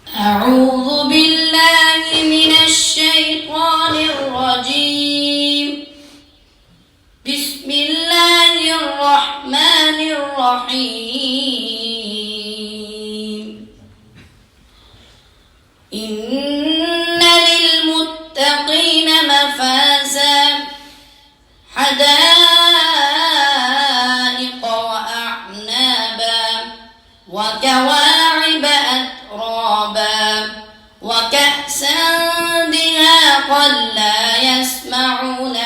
أعوذ بالله من الشيطان الرجيم. بسم الله الرحمن الرحيم. إن للمتقين مفازا حدائق وأعنابا وكواعب أترابا وكأسا دهاقا لا يسمعون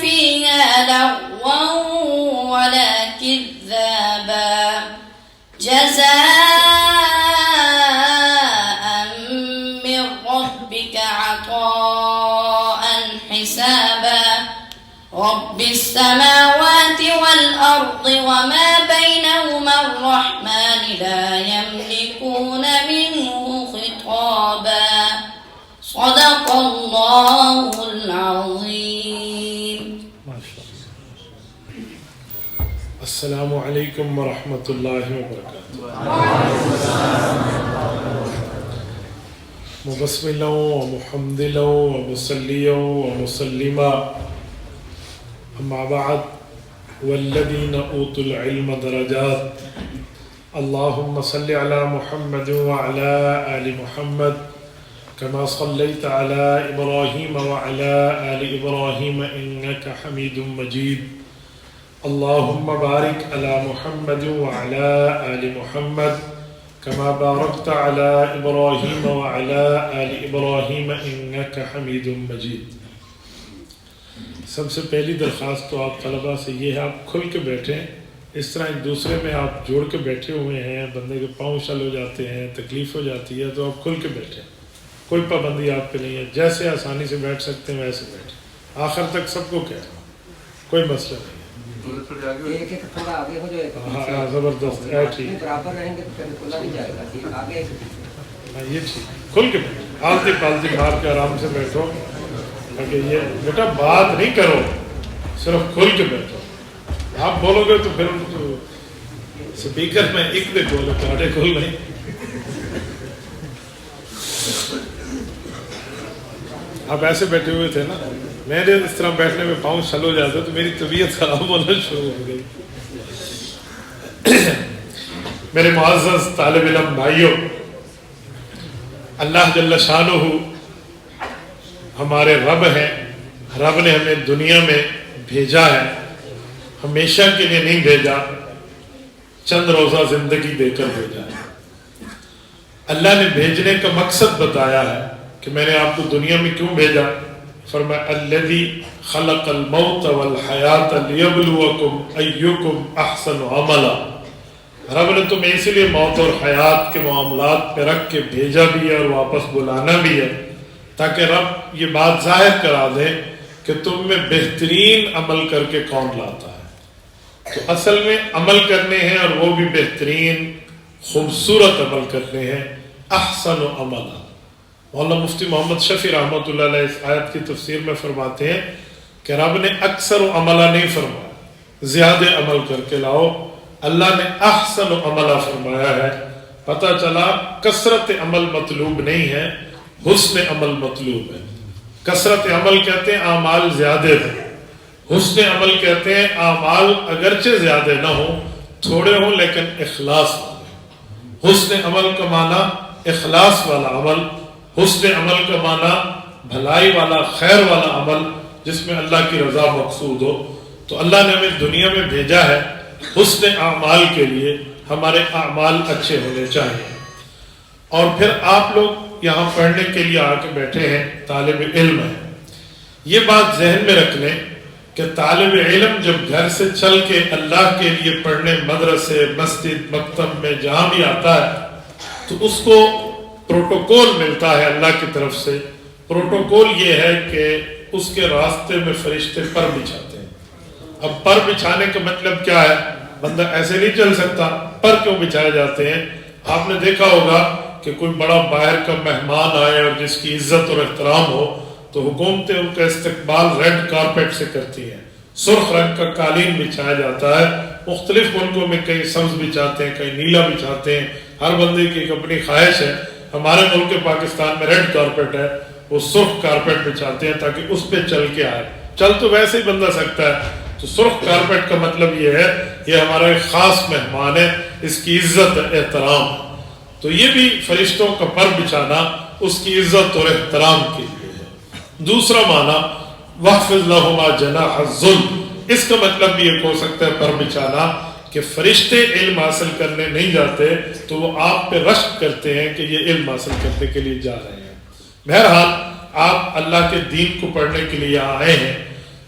فيها لغوا ولا كذابا جزاء من ربك عطاء حسابا رب السماوات والأرض وما بينهما الرحمن لا يملكون منه خطابا صدق الله العظيم. السلام علیکم ورحمۃ اللہ وبرکاتہ. مبسملا ومحمدلا ومصلیا ومسلما اما بعد والذین اوتوا العلم درجات اللهم صل على محمد وعلى آل محمد كما صليت على إبراهيم وعلى آل إبراهيم إنك حميد مجيد. اللهم بارك على محمد وعلى آل محمد كما باركت على إبراهيم وعلى آل إبراهيم إنك حميد مجيد. سب سے پہلی درخواست تو آپ طلباء سے یہ ہے، آپ کھل کے بیٹھیں. اس طرح ایک دوسرے میں آپ جوڑ کے بیٹھے ہوئے ہیں، بندے کے پاؤں شل ہو جاتے ہیں، تکلیف ہو جاتی ہے، تو آپ کھل کے بیٹھیں. کوئی پابندی آپ پہ نہیں ہے، جیسے آسانی سے بیٹھ سکتے ہیں ویسے بیٹھیں. آخر تک سب کو کہہ رہا ہوں، کوئی مسئلہ نہیں. ہاں زبردست ہے، ٹھیک ہے، یہ ٹھیک. کھل کے بیٹھو، آلتی پالتی مار کے آرام سے بیٹھو. کہ یہ بیٹا بات نہیں کرو، صرف کھل کے بیٹھو. آپ بولو گے تو پھر سپیکر میں ایک دے بولو، تھوڑے کھل نہیں. آپ ایسے بیٹھے ہوئے تھے نا، میرے اس طرح بیٹھنے میں پاؤں شل ہو جاتے تو میری طبیعت خراب ہونا شروع ہو گئی. میرے معزز طالب علم بھائیوں، اللہ جل شانہ ہمارے رب ہیں. رب نے ہمیں دنیا میں بھیجا ہے، ہمیشہ کے لیے نہیں بھیجا، چند روزہ زندگی دے کر بھیجا ہے. اللہ نے بھیجنے کا مقصد بتایا ہے کہ میں نے آپ کو دنیا میں کیوں بھیجا. فرمایا الذی خلق الموت والحیات لیبلوکم ایکم احسن عملا. رب نے تمہیں اسی لیے موت اور حیات کے معاملات پہ رکھ کے بھیجا بھی ہے اور واپس بلانا بھی ہے، تاکہ رب یہ بات ظاہر کرا دے کہ تم میں بہترین عمل کر کے کون لاتا ہے. تو اصل میں عمل کرنے ہیں، اور وہ بھی بہترین خوبصورت عمل کرنے ہیں. احسن عملا. مولانا مفتی محمد شفیع رحمۃ اللہ علیہ اس آیت کی تفسیر میں فرماتے ہیں کہ رب نے اکثر عملہ نہیں فرمایا، زیادہ عمل کر کے لاؤ. اللہ نے احسن عملہ فرمایا ہے. پتہ چلا کثرت عمل مطلوب نہیں ہے، حسن عمل مطلوب ہے. کثرت عمل کہتے ہیں اعمال زیادہ ہیں، حسن عمل کہتے ہیں اعمال اگرچہ زیادہ نہ ہوں، تھوڑے ہوں لیکن اخلاص والے. حسن عمل کا معنی اخلاص والا عمل، حسن عمل کا معنی بھلائی والا، خیر والا عمل جس میں اللہ کی رضا مقصود ہو. تو اللہ نے ہمیں دنیا میں بھیجا ہے حسن اعمال کے لیے. ہمارے اعمال اچھے ہونے چاہیے. اور پھر آپ لوگ یہاں پڑھنے کے لیے آ کے بیٹھے ہیں، طالب علم ہیں. یہ بات ذہن میں رکھ لیں کہ طالب علم جب گھر سے چل کے اللہ کے لیے پڑھنے مدرسے، مسجد، مکتب میں جہاں بھی آتا ہے تو اس کو پروٹوکول ملتا ہے اللہ کی طرف سے. پروٹوکول یہ ہے کہ اس کے راستے میں فرشتے پر بچھاتے ہیں. اب پر بچھانے کا مطلب کیا ہے؟ بندہ ایسے نہیں چل سکتا. پر کیوں بچھائے جاتے ہیں؟ آپ نے دیکھا ہوگا کہ کوئی بڑا باہر کا مہمان آئے اور جس کی عزت اور احترام ہو تو حکومتیں ان کا استقبال ریڈ کارپیٹ سے کرتی ہیں. سرخ رنگ کا قالین بچھایا جاتا ہے مختلف ملکوں میں کہیں سبز بھی چاہتے ہیں، کہیں نیلا بھی چاہتے ہیں، ہر بندے کی ایک اپنی خواہش ہے. ہمارے ملک پاکستان میں ریڈ کارپیٹ ہے، وہ سرخ کارپیٹ پہ چاہتے ہیں تاکہ اس پہ چل کے آئے. چل تو ویسے ہی بندہ سکتا ہے. تو سرخ کارپیٹ کا مطلب یہ ہے یہ ہمارا ایک خاص مہمان ہے، اس کی عزت احترام. تو یہ بھی فرشتوں کا پر بچھانا اس کی عزت اور احترام کے لیے ہے. دوسرا معنی وَحْفِظْ لَهُمَا جَنَاحَ الذُّلِّ، اس کا مطلب بھی ایک ہو سکتا ہے پر بچھانا کہ فرشتے علم حاصل کرنے نہیں جاتے تو وہ آپ پہ رشک کرتے ہیں کہ یہ علم حاصل کرنے کے لیے جا رہے ہیں. بہرحال آپ اللہ کے دین کو پڑھنے کے لیے یہاں آئے ہیں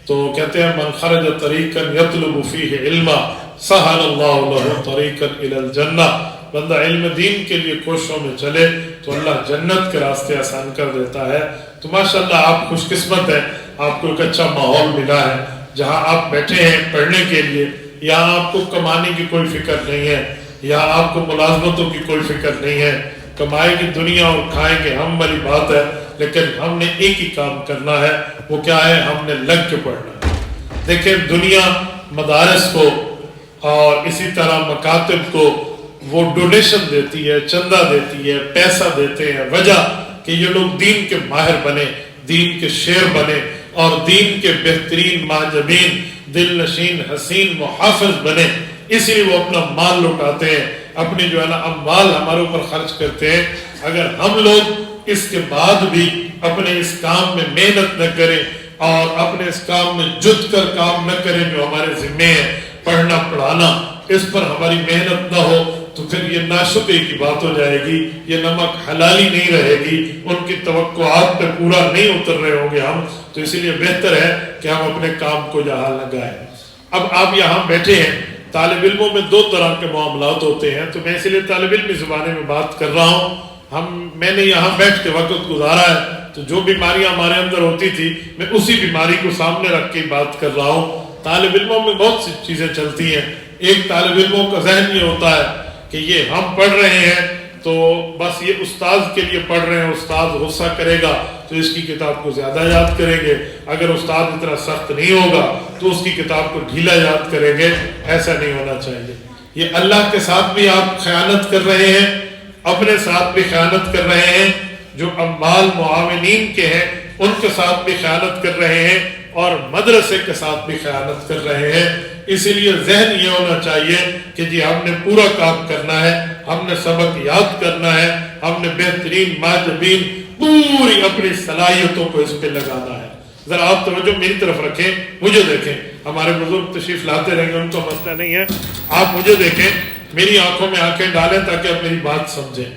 تو کہتے ہیں من خرج طریقا یطلب فیہ علما سہل اللہ لہ طریقا الی الجنہ. بندہ علم دین کے لیے کوششوں میں چلے تو اللہ جنت کے راستے آسان کر دیتا ہے. تو ماشاءاللہ آپ خوش قسمت ہیں، آپ کو ایک اچھا ماحول ملا ہے جہاں آپ بیٹھے ہیں پڑھنے کے لیے. یہاں آپ کو کمانے کی کوئی فکر نہیں ہے، یہاں آپ کو ملازمتوں کی کوئی فکر نہیں ہے. کمائے گی دنیا اور کھائیں گے ہم والی بات ہے، لیکن ہم نے ایک ہی کام کرنا ہے. وہ کیا ہے؟ ہم نے لگ کے پڑھنا ہے. دیکھیں دنیا مدارس کو اور اسی طرح مکاتب کو وہ ڈونیشن دیتی ہے، چندہ دیتی ہے، پیسہ دیتے ہیں. وجہ کہ یہ لوگ دین کے ماہر بنے، دین کے شیر بنے اور دین کے بہترین معجبین، دل نشین، حسین محافظ بنے. اسی لیے وہ اپنا مال لٹاتے ہیں، اپنی جو ہے نا اموال ہمارے اوپر خرچ کرتے ہیں. اگر ہم لوگ اس کے بعد بھی اپنے اس کام میں محنت نہ کریں اور اپنے اس کام میں جد کر کام نہ کریں جو ہمارے ذمے ہے، پڑھنا پڑھانا، اس پر ہماری محنت نہ ہو تو پھر یہ ناشکری کی بات ہو جائے گی، یہ نمک حلالی نہیں رہے گی، ان کی توقعات پہ پورا نہیں اتر رہے ہوں گے ہم. تو اسی لیے بہتر ہے کہ ہم اپنے کام کو جہاں لگائیں. اب آپ یہاں بیٹھے ہیں، طالب علموں میں دو طرح کے معاملات ہوتے ہیں، تو میں اسی لیے طالب علمی زبانے میں بات کر رہا ہوں. میں نے یہاں بیٹھ کے وقت گزارا ہے، تو جو بیماریاں ہمارے اندر ہوتی تھی میں اسی بیماری کو سامنے رکھ کے بات کر رہا ہوں. طالب علموں میں بہت سی چیزیں چلتی ہیں. ایک طالب علموں کا ذہن یہ ہوتا ہے کہ یہ ہم پڑھ رہے ہیں تو بس یہ استاذ کے لیے پڑھ رہے ہیں، استاذ غصہ کرے گا تو اس کی کتاب کو زیادہ یاد کریں گے، اگر استاد اتنا سخت نہیں ہوگا تو اس کی کتاب کو ڈھیلا یاد کریں گے. ایسا نہیں ہونا چاہیے. یہ اللہ کے ساتھ بھی آپ خیانت کر رہے ہیں، اپنے ساتھ بھی خیانت کر رہے ہیں، جو اموال معاونین کے ہیں ان کے ساتھ بھی خیانت کر رہے ہیں اور مدرسے کے ساتھ بھی خیانت کر رہے ہیں. اسی لیے ذہن یہ ہونا چاہیے کہ جی ہم نے پورا کام کرنا ہے، ہم نے سبق یاد کرنا ہے، ہم نے بہترین ماجبین پوری اپنی صلاحیتوں کو اس پہ لگانا ہے. ذرا آپ توجہ میری طرف رکھیں، مجھے دیکھیں. ہمارے بزرگ تشریف لاتے رہیں گے، ان کا مسئلہ نہیں ہے. آپ مجھے دیکھیں، میری آنکھوں میں آنکھیں ڈالیں تاکہ آپ میری بات سمجھیں.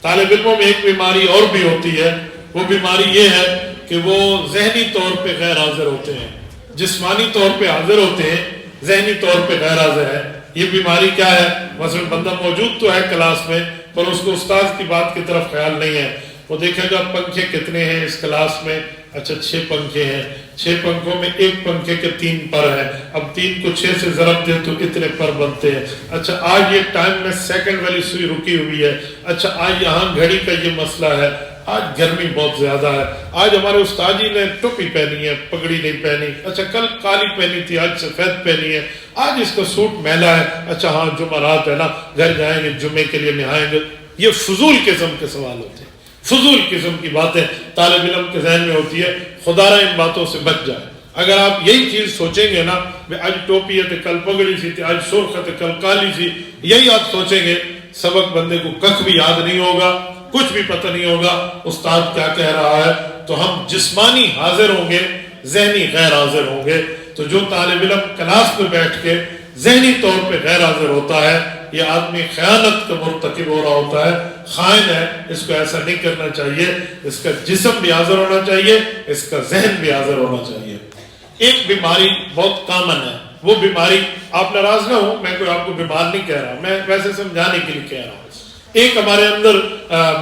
طالب علموں میں ایک بیماری اور بھی ہوتی ہے. وہ بیماری یہ ہے کہ وہ ذہنی طور پہ غیر حاضر ہوتے ہیں، جسمانی طور پہ حاضر ہوتے ہیں، ذہنی طور پہ غیر حاضر ہے. یہ بیماری کیا ہے؟ مثلا بندہ موجود تو ہے کلاس میں پر اس کو استاد کی بات کی طرف خیال نہیں ہے. وہ دیکھے گا پنکھے کتنے ہیں اس کلاس میں، اچھا 6 پنکھے ہیں، 6 پنکھوں میں ایک پنکھے کے 3 پر ہیں، اب 3 کو 6 سے ضرب دیں تو اتنے پر بنتے ہیں. اچھا آج یہ ٹائم میں سیکنڈ والی سوئی رکی ہوئی ہے. اچھا آج یہاں گھڑی کا یہ مسئلہ ہے، آج گرمی بہت زیادہ ہے، آج ہمارے استاد جی نے ٹوپی پہنی ہے، پگڑی نہیں پہنی، اچھا کل کالی پہنی تھی آج سفید پہنی ہے، آج اس کا سوٹ میلا ہے، اچھا ہاں جمعرات ہے نا، گھر جائیں گے جمعے کے لیے نہائیں گے. یہ فضول قسم کے سوال ہوتے ہیں، فضول قسم کی باتیں طالب علم کے ذہن میں ہوتی ہے. خدا رہا ان باتوں سے بچ جائے. اگر آپ یہی چیز سوچیں گے نا، آج ٹوپی ہے تو کل پگڑی سی تھی، آج سرخ ہے تو کل کالی سی، یہی آپ سوچیں گے، سبق بندے کو کچھ بھی یاد نہیں ہوگا، کچھ بھی پتہ نہیں ہوگا استاد کیا کہہ رہا ہے. تو ہم جسمانی حاضر ہوں گے، ذہنی غیر حاضر ہوں گے. تو جو طالب علم کلاس پہ بیٹھ کے ذہنی طور پہ غیر حاضر ہوتا ہے، یہ آدمی خیانت کا مرتکب ہو رہا ہوتا ہے، خائن ہے. اس کو ایسا نہیں کرنا چاہیے. اس کا جسم بھی حاضر ہونا چاہیے، اس کا ذہن بھی حاضر ہونا چاہیے. ایک بیماری بہت کامن ہے، وہ بیماری، آپ ناراض نہ ہو، میں کوئی آپ کو بیمار نہیں کہہ رہا، میں ویسے سمجھانے کے لیے کہہ رہا ہوں. ایک ہمارے اندر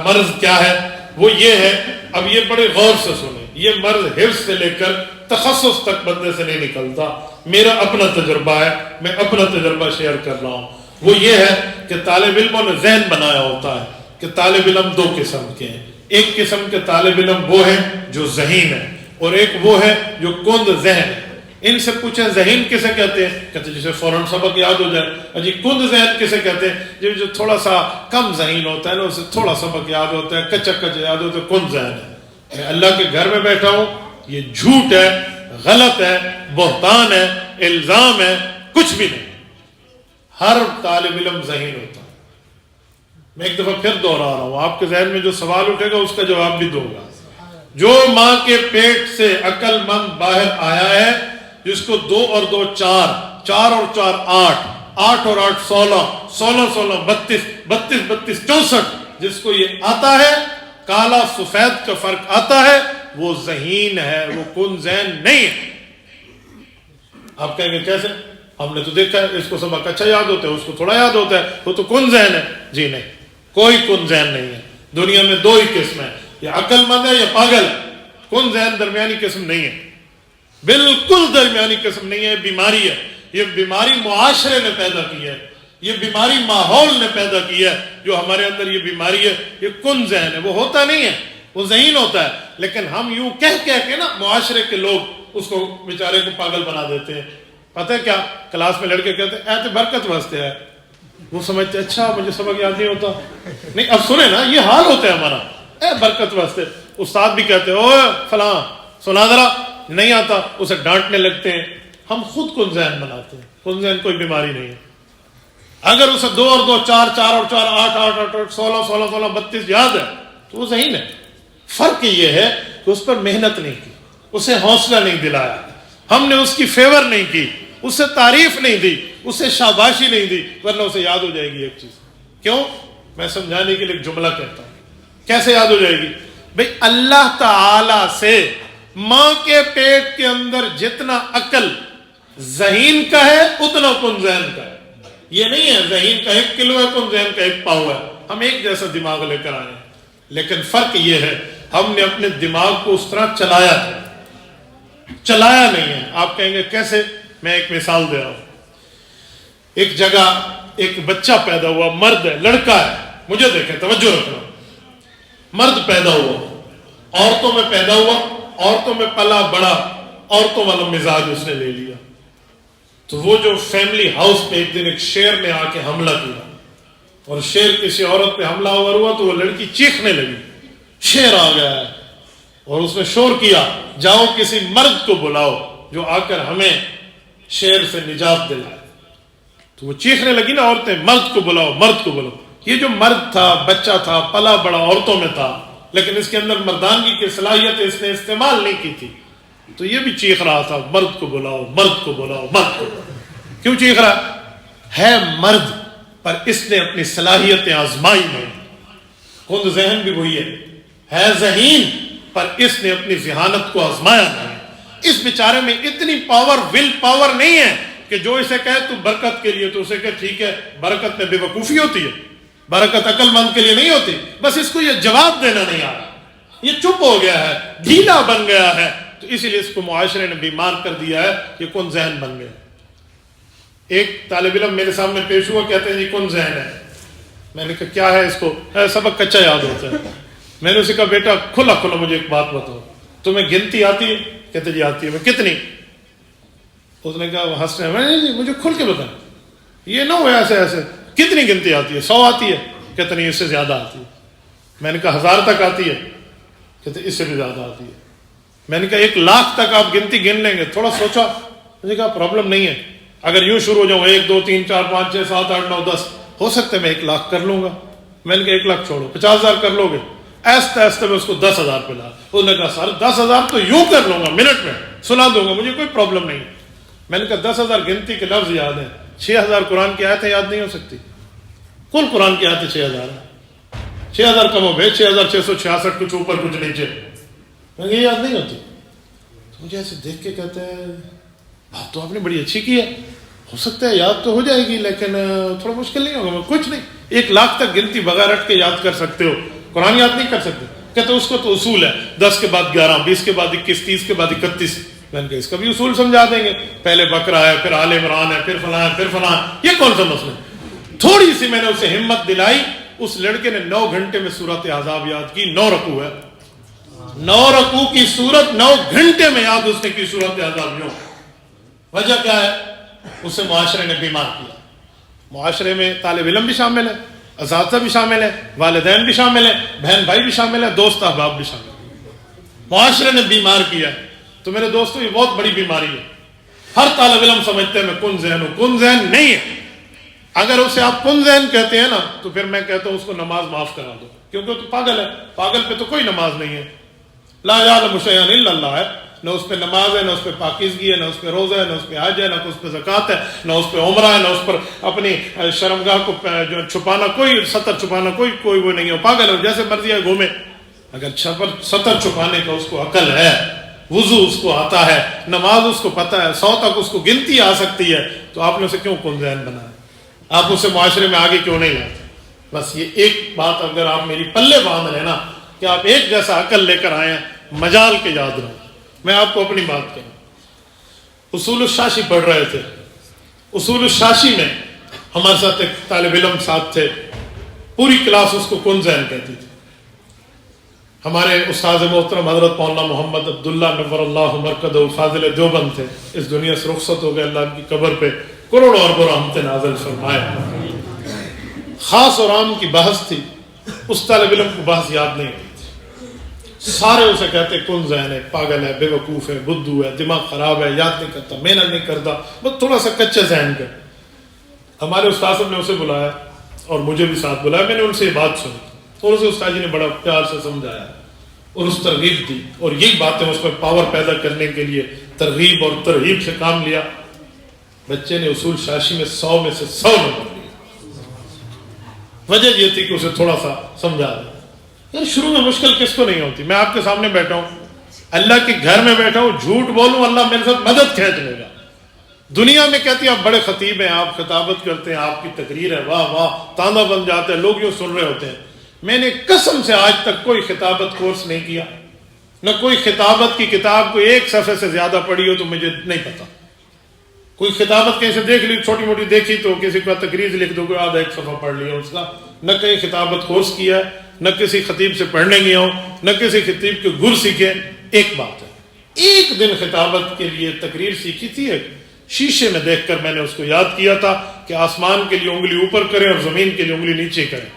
مرض کیا ہے، وہ یہ ہے، اب یہ بڑے غور سے سنیں، یہ مرض حفظ سے لے کر تخصص تک بندے سے نہیں نکلتا. میرا اپنا تجربہ ہے، میں اپنا تجربہ شیئر کر رہا ہوں. وہ یہ ہے کہ طالب علموں نے ذہن بنایا ہوتا ہے کہ طالب علم 2 قسم کے ہیں. ایک قسم کے طالب علم وہ ہیں جو ذہین ہیں، اور ایک وہ ہے جو کند ذہن ہے. ان سے پوچھیں ذہین کسے کہتے ہیں؟ کہتے ہیں جسے فوراً سبق یاد ہو جائے. جی کند ذہن کسے کہتے ہیں؟ جو تھوڑا سا کم ذہین ہوتا ہے نا، اسے تھوڑا سبق یاد ہوتا ہے، کچا کچا یاد ہوتا ہے، کند ذہن ہے. میں اللہ کے گھر میں بیٹھا ہوں، یہ جھوٹ ہے، غلط ہے، بہتان ہے، الزام ہے، کچھ بھی نہیں. ہر طالب علم ذہین ہوتا ہے. میں ایک دفعہ پھر دوہرا رہا ہوں، آپ کے ذہن میں جو سوال اٹھے گا اس کا جواب بھی دوں گا. جو ماں کے پیٹ سے عقل مند باہر آیا ہے، جس کو 2 اور 2 4، 4 اور 4 8، 8 اور 8 16، 16 16 32، 32 32 64، جس کو یہ آتا ہے، کالا سفید کا فرق آتا ہے، وہ ذہین ہے، وہ کن ذہن نہیں ہے. آپ کہیں گے کیسے؟ ہم نے تو دیکھا ہے اس کو سبق اچھا یاد ہوتا ہے، اس کو تھوڑا یاد ہوتا ہے، وہ تو کن ذہن ہے. جی نہیں، کوئی کن ذہن نہیں ہے. دنیا میں 2 ہی قسم ہے، یا عقل مند ہے یا پاگل. کن ذہن درمیانی قسم نہیں ہے، بالکل درمیانی قسم نہیں ہے. بیماری ہے، یہ بیماری معاشرے نے پیدا کی ہے، یہ بیماری ماحول نے پیدا کی ہے. جو ہمارے اندر یہ بیماری ہے، یہ کن ذہن ہے. وہ ہوتا نہیں ہے، وہ ذہین ہوتا ہے. لیکن ہم یوں کہہ کے نا، معاشرے کے لوگ اس کو بیچارے کو پاگل بنا دیتے ہیں. پتہ ہے کیا؟ کلاس میں لڑکے کہتے ہیں اے تو برکت واسطے ہے، وہ سمجھتے اچھا مجھے سبق یاد نہیں ہوتا. نہیں، اب سنیں نا، یہ حال ہوتا ہے ہمارا، اے برکت واسطے. استاد بھی کہتے ہیں او فلاں سنا ذرا، نہیں آتا، اسے ڈانٹنے لگتے ہیں. ہم خود کن ذہن بناتے ہیں. کن ذہن کوئی بیماری نہیں ہے. اگر اسے 2 اور 2 4، 4 اور 4 8، 8 8 8 16 16 16 32 یاد ہے تو وہ ذہین ہے. فرق یہ ہے کہ اس پر محنت نہیں کی، اسے حوصلہ نہیں دلایا، ہم نے اس کی فیور نہیں کی، اسے تعریف نہیں دی، اسے شاباشی نہیں دی، ورنہ اسے یاد ہو جائے گی ایک چیز. کیوں؟ میں سمجھانے کے لیے ایک جملہ کہتا ہوں. کیسے یاد ہو جائے گی؟ بھئی اللہ تعالی سے ماں کے پیٹ کے اندر جتنا عقل ذہین کا ہے اتنا کن ذہن کا ہے. یہ نہیں ہے ذہین کا 1 کلو ہے، کن ذہن کا 1 پاؤ ہے. ہم ایک جیسا دماغ لے کر آئے ہیں، لیکن فرق یہ ہے ہم نے اپنے دماغ کو اس طرح چلایا نہیں ہے. آپ کہیں گے کیسے؟ میں ایک مثال دے رہا ہوں. ایک جگہ ایک بچہ پیدا ہوا، مرد ہے، لڑکا ہے. مجھے دیکھیں، توجہ رکھنا. مرد پیدا ہوا، عورتوں میں پیدا ہوا، عورتوں میں پلا بڑا، عورتوں والا مزاج اس نے لے لیا. تو وہ جو فیملی ہاؤس پہ ایک دن ایک شیر نے آ کے حملہ کیا، اور شیر کسی عورت پہ حملہ ہوا تو وہ لڑکی چیخنے لگی. شیر آ گیا ہے، اور اس نے شور کیا جاؤ کسی مرد کو بلاؤ جو آ کر ہمیں شیر سے نجات دلائے. تو وہ چیخنے لگی نا عورتیں، مرد کو بلاؤ، مرد کو بلاؤ. یہ جو مرد تھا، بچہ تھا، پلا بڑا عورتوں میں تھا، لیکن اس کے اندر مردانگی کی صلاحیت اس نے استعمال نہیں کی تھی. تو یہ بھی چیخ رہا تھا مرد کو بلاؤ، مرد کو بلاؤ، مرد کو بلاؤ. کیوں چیخ رہا ہے؟ مرد پر اس نے اپنی صلاحیتیں آزمائی نہیں. کند ذہن بھی وہی ہے ذہین پر اس نے اپنی ذہانت کو آزمایا نہیں. اس بیچارے میں اتنی پاور، ول پاور نہیں ہے کہ جو اسے کہے تو برکت کے لیے تو اسے کہے ٹھیک ہے. برکت میں بے وقوفی ہوتی ہے، برکت عقل مند کے لیے نہیں ہوتی. بس اس کو یہ جواب دینا نہیں آ رہا، یہ چپ ہو گیا ہے، ڈھیلا بن گیا ہے. تو اسی لیے اس کو معاشرے نے بیمار کر دیا ہے، یہ کن ذہن بن گیا. ایک طالب علم میرے سامنے پیش ہوا، کہتے ہیں جی کن ذہن ہے. میں نے کہا کیا ہے اس کو؟ سبق کچا یاد ہوتا ہے. میں نے اسے کہا بیٹا کھلا مجھے ایک بات بتاؤ، تمہیں گنتی آتی ہے؟ کہتے جی آتی ہے. میں کتنی؟ اس نے کہا وہ ہنس رہے ہیں. میں مجھے کھل کے بتائیں، یہ نہ ہو ایسے. کتنی گنتی آتی ہے؟ 100 آتی ہے؟ کہتے نہیں اس سے زیادہ آتی ہے. میں نے کہا 1000 تک آتی ہے؟ کہتے اس سے بھی زیادہ آتی ہے. میں نے کہا 1,00,000 تک آپ گنتی گن لیں گے؟ تھوڑا سوچا. مجھے کہا پرابلم نہیں ہے، اگر یوں شروع ہو جاؤں 1 2 3 4 5 6 7 8 9 10 ہو سکتا ہے میں 1,00,000 کر لوں گا. میں نے کہا 1,00,000 چھوڑو، 50,000 کر لو گے؟ ایستے ایستے میں اس کو 10,000 پہ لا. اس نے کہا سر 10,000 تو یوں کر لوں گا، منٹ میں سنا دوں گا، مجھے کوئی پرابلم نہیں. میں نے کہا 10,000 گنتی کے لفظ یاد ہیں، 6,000 قرآن کی آیتیں یاد نہیں ہو سکتی؟ کل قرآن کی آیتیں 6,000 ہیں. 6,000 کم ہو گئے، 6,666 کچھ اوپر کچھ نیچے. یہ یاد نہیں ہوتی. تو مجھے ایسے دیکھ کے کہتے ہیں بات تو آپ نے بڑی اچھی کی ہے، ہو سکتا ہے یاد تو ہو جائے گی لیکن تھوڑا مشکل نہیں ہوگا. کچھ نہیں، 1,00,000 تک گنتی بغیر رٹ کے یاد کر سکتے ہو، قرآن یاد نہیں کر سکتے. کہتے اس کو تو اصول ہے، 10 کے بعد 11، 20 کے بعد 21، 30 کے بعد 31. میں نے کہا اس کا بھی اصول سمجھا دیں گے، پہلے بقرہ ہے، پھر آل عمران ہے، پھر فلاں ہے، پھر فلاں ہے. یہ کون سا مسئلہ؟ تھوڑی سی میں نے اسے ہمت دلائی. اس لڑکے نے 9 گھنٹے میں سورت احزاب یاد کی. 9 رکوع ہے، 9 رکوع کی سورت 9 گھنٹے میں یاد اس نے کی سورت احزاب. وجہ کیا ہے؟ اسے معاشرے نے بیمار کیا. معاشرے میں طالب علم بھی شامل ہے، اساتذہ بھی شامل ہے، والدین بھی شامل ہیں، بہن بھائی بھی شامل ہیں، دوست احباب بھی شامل ہیں. معاشرے نے بیمار کیا. تو میرے دوستو، یہ بہت بڑی بیماری ہے. ہر طالب علم سمجھتے ہیں میں کن ذہن ہوں. کن ذہن نہیں ہے. اگر اسے آپ کن ذہن کہتے ہیں نا تو پھر میں کہتا ہوں اس کو نماز معاف کرا دو، کیونکہ تو پاگل ہے. پاگل پہ تو کوئی نماز نہیں ہے. لا یعلم شیئا الا اللہ ہے. نہ اس پہ نماز ہے، نہ اس پہ پاکیزگی ہے، نہ اس پہ روزہ ہے، نہ اس پہ حج ہے، نہ اس پہ زکوٰۃ ہے، نہ اس پہ عمرہ ہے، نہ اس پر اپنی شرمگاہ کو جو چھپانا، کوئی سطر چھپانا کوئی وہ نہیں ہے. پاگل ہے، جیسے مرضی ہے گھومے. اگر سطر چھپانے کا اس کو عقل ہے، وضو اس کو آتا ہے، نماز اس کو پتہ ہے، 100 تک اس کو گنتی آ سکتی ہے، تو آپ نے اسے کیوں کن ذہن بنایا؟ آپ اسے معاشرے میں آگے کیوں نہیں لاتے؟ بس یہ ایک بات اگر آپ میری پلے باندھ لیں نا کہ آپ ایک جیسا عقل لے کر آئے ہیں، مجال کے یاد رہو. میں آپ کو اپنی بات کہوں. اصول الشاشی پڑھ رہے تھے. اصول الشاشی میں ہمارے ساتھ ایک طالب علم ساتھ تھے، پوری کلاس اس کو کن ذہن کہتی تھی. ہمارے استاد محترم حضرت مولانا محمد عبداللہ نور اللہ مرکزہ فاضل دیوبند تھے. اس دنیا سے رخصت ہو گئے. اللہ ان کی قبر پہ کروڑوں اربوں رحمتیں نازل فرمائے. خاص اور عام کی بحث تھی. اس طالب علم کو بحث یاد نہیں ہوئی تھی. سارے اسے کہتے کن ذہن ہے، پاگل ہے، بے وقوف ہے، بدھو ہے، دماغ خراب ہے، یاد نہیں کرتا، محنت نہیں کرتا، بس تھوڑا سا کچے ذہن کا. ہمارے استاد صاحب نے اسے بلایا اور مجھے بھی ساتھ بلایا. میں نے ان سے یہ بات سنی اور اسے استاد جی نے بڑا پیار سے سمجھایا اور اس ترغیب دی، اور یہی باتیں اس پر پاور پیدا کرنے کے لیے ترغیب اور ترغیب سے کام لیا. بچے نے اصول شاشی میں 100 میں سے 100 نمبر لیے. وجہ یہ تھی کہ اسے تھوڑا سا سمجھا دیا. یار شروع میں مشکل کس کو نہیں ہوتی؟ میں آپ کے سامنے بیٹھا ہوں، اللہ کے گھر میں بیٹھا ہوں، جھوٹ بولوں اللہ میرے ساتھ مدد کھینچ لے گا. دنیا میں کہتی ہے آپ بڑے خطیب ہیں، آپ خطابت کرتے ہیں، آپ کی تقریر ہے، واہ واہ، تانا بن جاتے ہیں، لوگ یوں سن رہے ہوتے ہیں. میں نے قسم سے آج تک کوئی خطابت کورس نہیں کیا، نہ کوئی خطابت کی کتاب کو ایک صفحے سے زیادہ پڑھی ہو تو مجھے نہیں پتا. کوئی خطابت کہیں سے دیکھ لی، چھوٹی موٹی دیکھی تو کسی کا تقریر لکھ دو، کوئی آدھا ایک صفحہ پڑھ لیا اس کا. نہ کہیں خطابت کورس کیا ہے، نہ کسی خطیب سے پڑھنے گیا ہوں، نہ کسی خطیب کے گر سیکھے. ایک بات ہے، ایک دن خطابت کے لیے تقریر سیکھی تھی. ایک شیشے میں دیکھ کر میں نے اس کو یاد کیا تھا کہ آسمان کے لیے انگلی اوپر کریں اور زمین کے لیے انگلی نیچے کریں.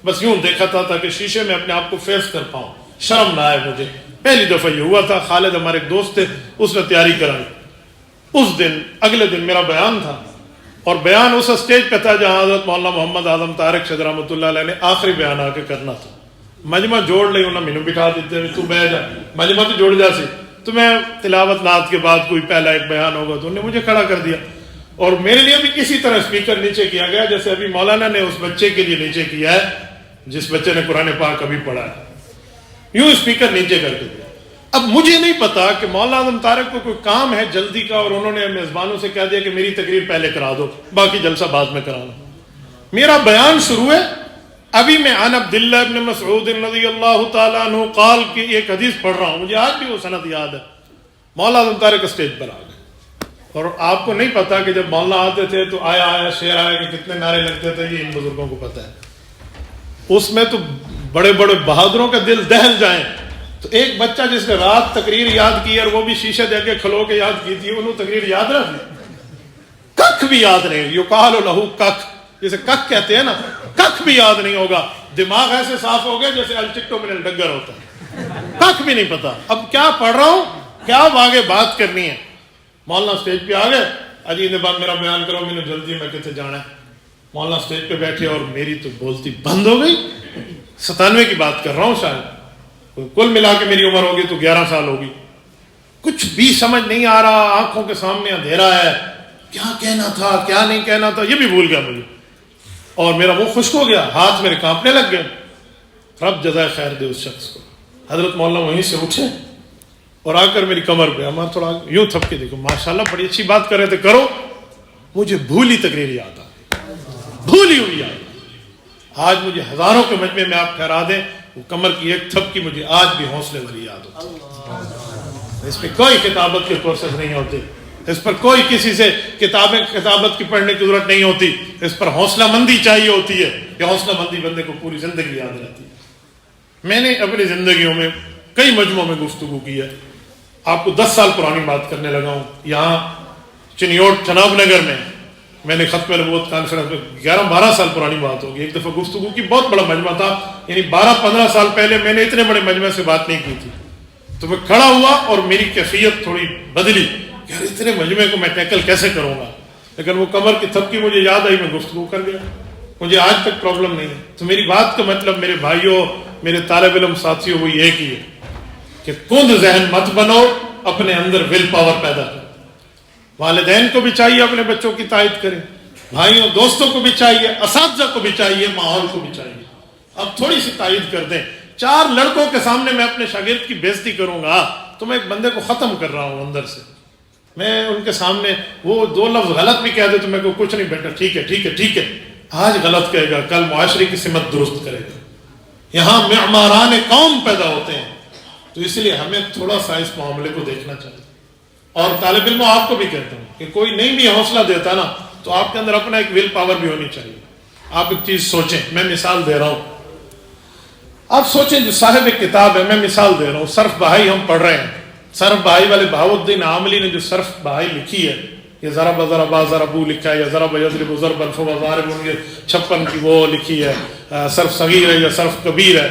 بس یوں دیکھا تھا تاکہ شیشے میں اپنے آپ کو فیس کر پاؤں. شرم نہ آئے مجھے. پہلی دفعہ یہ ہوا تھا. خالد ہمارے ایک دوست تھے، اس نے تیاری کرائی. اس دن اگلے دن میرا بیان تھا، اور بیان اس اسٹیج پہ تھا جہاں حضرت مولانا محمد اعظم طارق شد رحمۃ اللہ علیہ نے آخری بیان آ کے کرنا تھا. مجمع جوڑ لئی انہوں نے مینو بٹھا دیتے، تو بیٹھ جا، مجمع تو جوڑ جا سی. تو میں تلاوت نعت کے بعد کوئی پہلا ایک بیان ہوگا تو انہوں نے مجھے کھڑا کر دیا، اور میرے لیے بھی کسی طرح اسپیکر نیچے کیا گیا جیسے ابھی مولانا نے اس بچے کے لیے نیچے کیا ہے جس بچے نے قرآن پاک ابھی پڑھا ہے. یوں اسپیکر نیچے کر کے دیا. اب مجھے نہیں پتا کہ مولانا اعظم طارق کو کوئی کام ہے جلدی کا، اور انہوں نے میزبانوں سے کہہ دیا کہ میری تقریر پہلے کرا دو، باقی جلسہ بعد میں کرانا. میرا بیان شروع ہے، ابھی میں عن عبداللہ ابن مسعود رضی اللہ تعالیٰ عنہ قال کی ایک حدیث پڑھ رہا ہوں، مجھے آج بھی وہ سند یاد ہے. مولانا اعظم طارق اسٹیج پر آ گئے، اور آپ کو نہیں پتا کہ جب مولانا آتے تھے تو آیا آیا شعر آیا کہ کتنے نعرے لگتے تھے، یہ ان بزرگوں کو پتا ہے. اس میں تو بڑے بڑے بہادروں کا دل دہل جائیں. تو ایک بچہ جس نے رات تقریر یاد کی اور وہ بھی شیشے دے کے کھلو کے یاد کی تھی، انہوں تقریر یاد رکھی، ککھ بھی یاد نہیں. یقال لہو ککھ، جسے ککھ کہتے ہیں نا، ککھ بھی یاد نہیں ہوگا. دماغ ایسے صاف ہو گیا جیسے الچکٹو من الڈگر ہوتا ہے، ککھ بھی نہیں پتا اب کیا پڑھ رہا ہوں، کیا آگے بات کرنی ہے. مولانا اسٹیج پہ آ گئے، اجی نے بات میرا بیان کرو، میں نے جلدی میں کتنے جانا ہے. مولانا اسٹیج پہ بیٹھے اور میری تو بولتی بند ہو گئی. 97 کی بات کر رہا ہوں، شاید کل ملا کے میری عمر ہوگی تو 11 سال ہوگی. کچھ بھی سمجھ نہیں آ رہا، آنکھوں کے سامنے اندھیرا ہے، کیا کہنا تھا کیا نہیں کہنا تھا یہ بھی بھول گیا مجھے، اور میرا منہ خشک ہو گیا، ہاتھ میرے کانپنے لگ گئے. رب جزائے خیر دے اس شخص کو. حضرت مولانا وہیں سے اٹھے اور آ کر میری کمر پہ ہمارا تھوڑا یوں تھپ کے دیکھو، ماشاءاللہ بڑی اچھی بات کر رہے تھے، کرو. مجھے بھولی تقریر یاد آ گئی، بھولی ہوئی یاد. آج مجھے ہزاروں کے مجمع میں آپ ٹھہرا دیں، وہ کمر کی ایک تھپ کی مجھے آج بھی حوصلے والی یاد ہوتی. اس پہ کوئی کتابت کے کورسز نہیں ہوتے، اس پر کوئی کسی سے کتابت کی پڑھنے کی ضرورت نہیں ہوتی. اس پر حوصلہ مندی چاہیے ہوتی ہے، کہ حوصلہ مندی بندے کو پوری زندگی یاد رہتی ہے. میں نے اپنی زندگیوں میں کئی مجموعوں میں گفتگو کی ہے. آپ کو 10 سال پرانی بات کرنے لگا ہوں. یہاں چنیوٹ چناب نگر میں میں نے ختم نبوت کانفرنس میں 11-12 سال پرانی بات ہوگی، ایک دفعہ گفتگو کی، بہت بڑا مجمع تھا، یعنی 12-15 سال پہلے میں نے اتنے بڑے مجمع سے بات نہیں کی تھی. تو میں کھڑا ہوا اور میری کیفیت تھوڑی بدلی، یار اتنے مجمع کو میں ٹیکل کیسے کروں گا، لیکن وہ کمر کی تھپکی مجھے یاد آئی، میں گفتگو کر گیا. مجھے آج تک پرابلم نہیں ہے. تو میری بات کا مطلب میرے بھائیوں، میرے طالب علم ساتھیوں، وہ ایک ہی ہے کہ کند ذہن مت بنو، اپنے اندر ول پاور پیدا کرو. والدین کو بھی چاہیے اپنے بچوں کی تائید کریں، بھائیوں دوستوں کو بھی چاہیے، اساتذہ کو بھی چاہیے، ماحول کو بھی چاہیے. اب تھوڑی سی تائید کر دیں. 4 لڑکوں کے سامنے میں اپنے شاگرد کی بےزتی کروں گا تو میں ایک بندے کو ختم کر رہا ہوں اندر سے. میں ان کے سامنے وہ 2 لفظ غلط بھی کہہ دے تو میں کو کچھ نہیں، بیٹا ٹھیک ہے ٹھیک ہے ٹھیک ہے، آج غلط کہے گا کل معاشرے کی سمت درست کرے گا. یہاں معماران قوم پیدا ہوتے ہیں. تو اس لیے ہمیں تھوڑا سا اس معاملے کو دیکھنا چاہیے. اور طالب علموں آپ کو بھی کہتا ہوں کہ کوئی نہیں بھی حوصلہ دیتا نا تو آپ کے اندر اپنا ایک ول پاور بھی ہونی چاہیے. آپ ایک چیز سوچیں، میں مثال دے رہا ہوں، آپ سوچیں جو صاحب کتاب ہے، میں مثال دے رہا ہوں، صرف بہائی ہم پڑھ رہے ہیں، صرف بہائی والے بہاؤالدین عاملی نے جو صرف بہائی لکھی ہے، یہ ذرا بذرا با ذرا بو لکھا ہے، یا ذرا بضرب ضرب الف وضارب، یہ 56 کی وہ لکھی ہے، صرف صغیر ہے یا صرف کبیر ہے.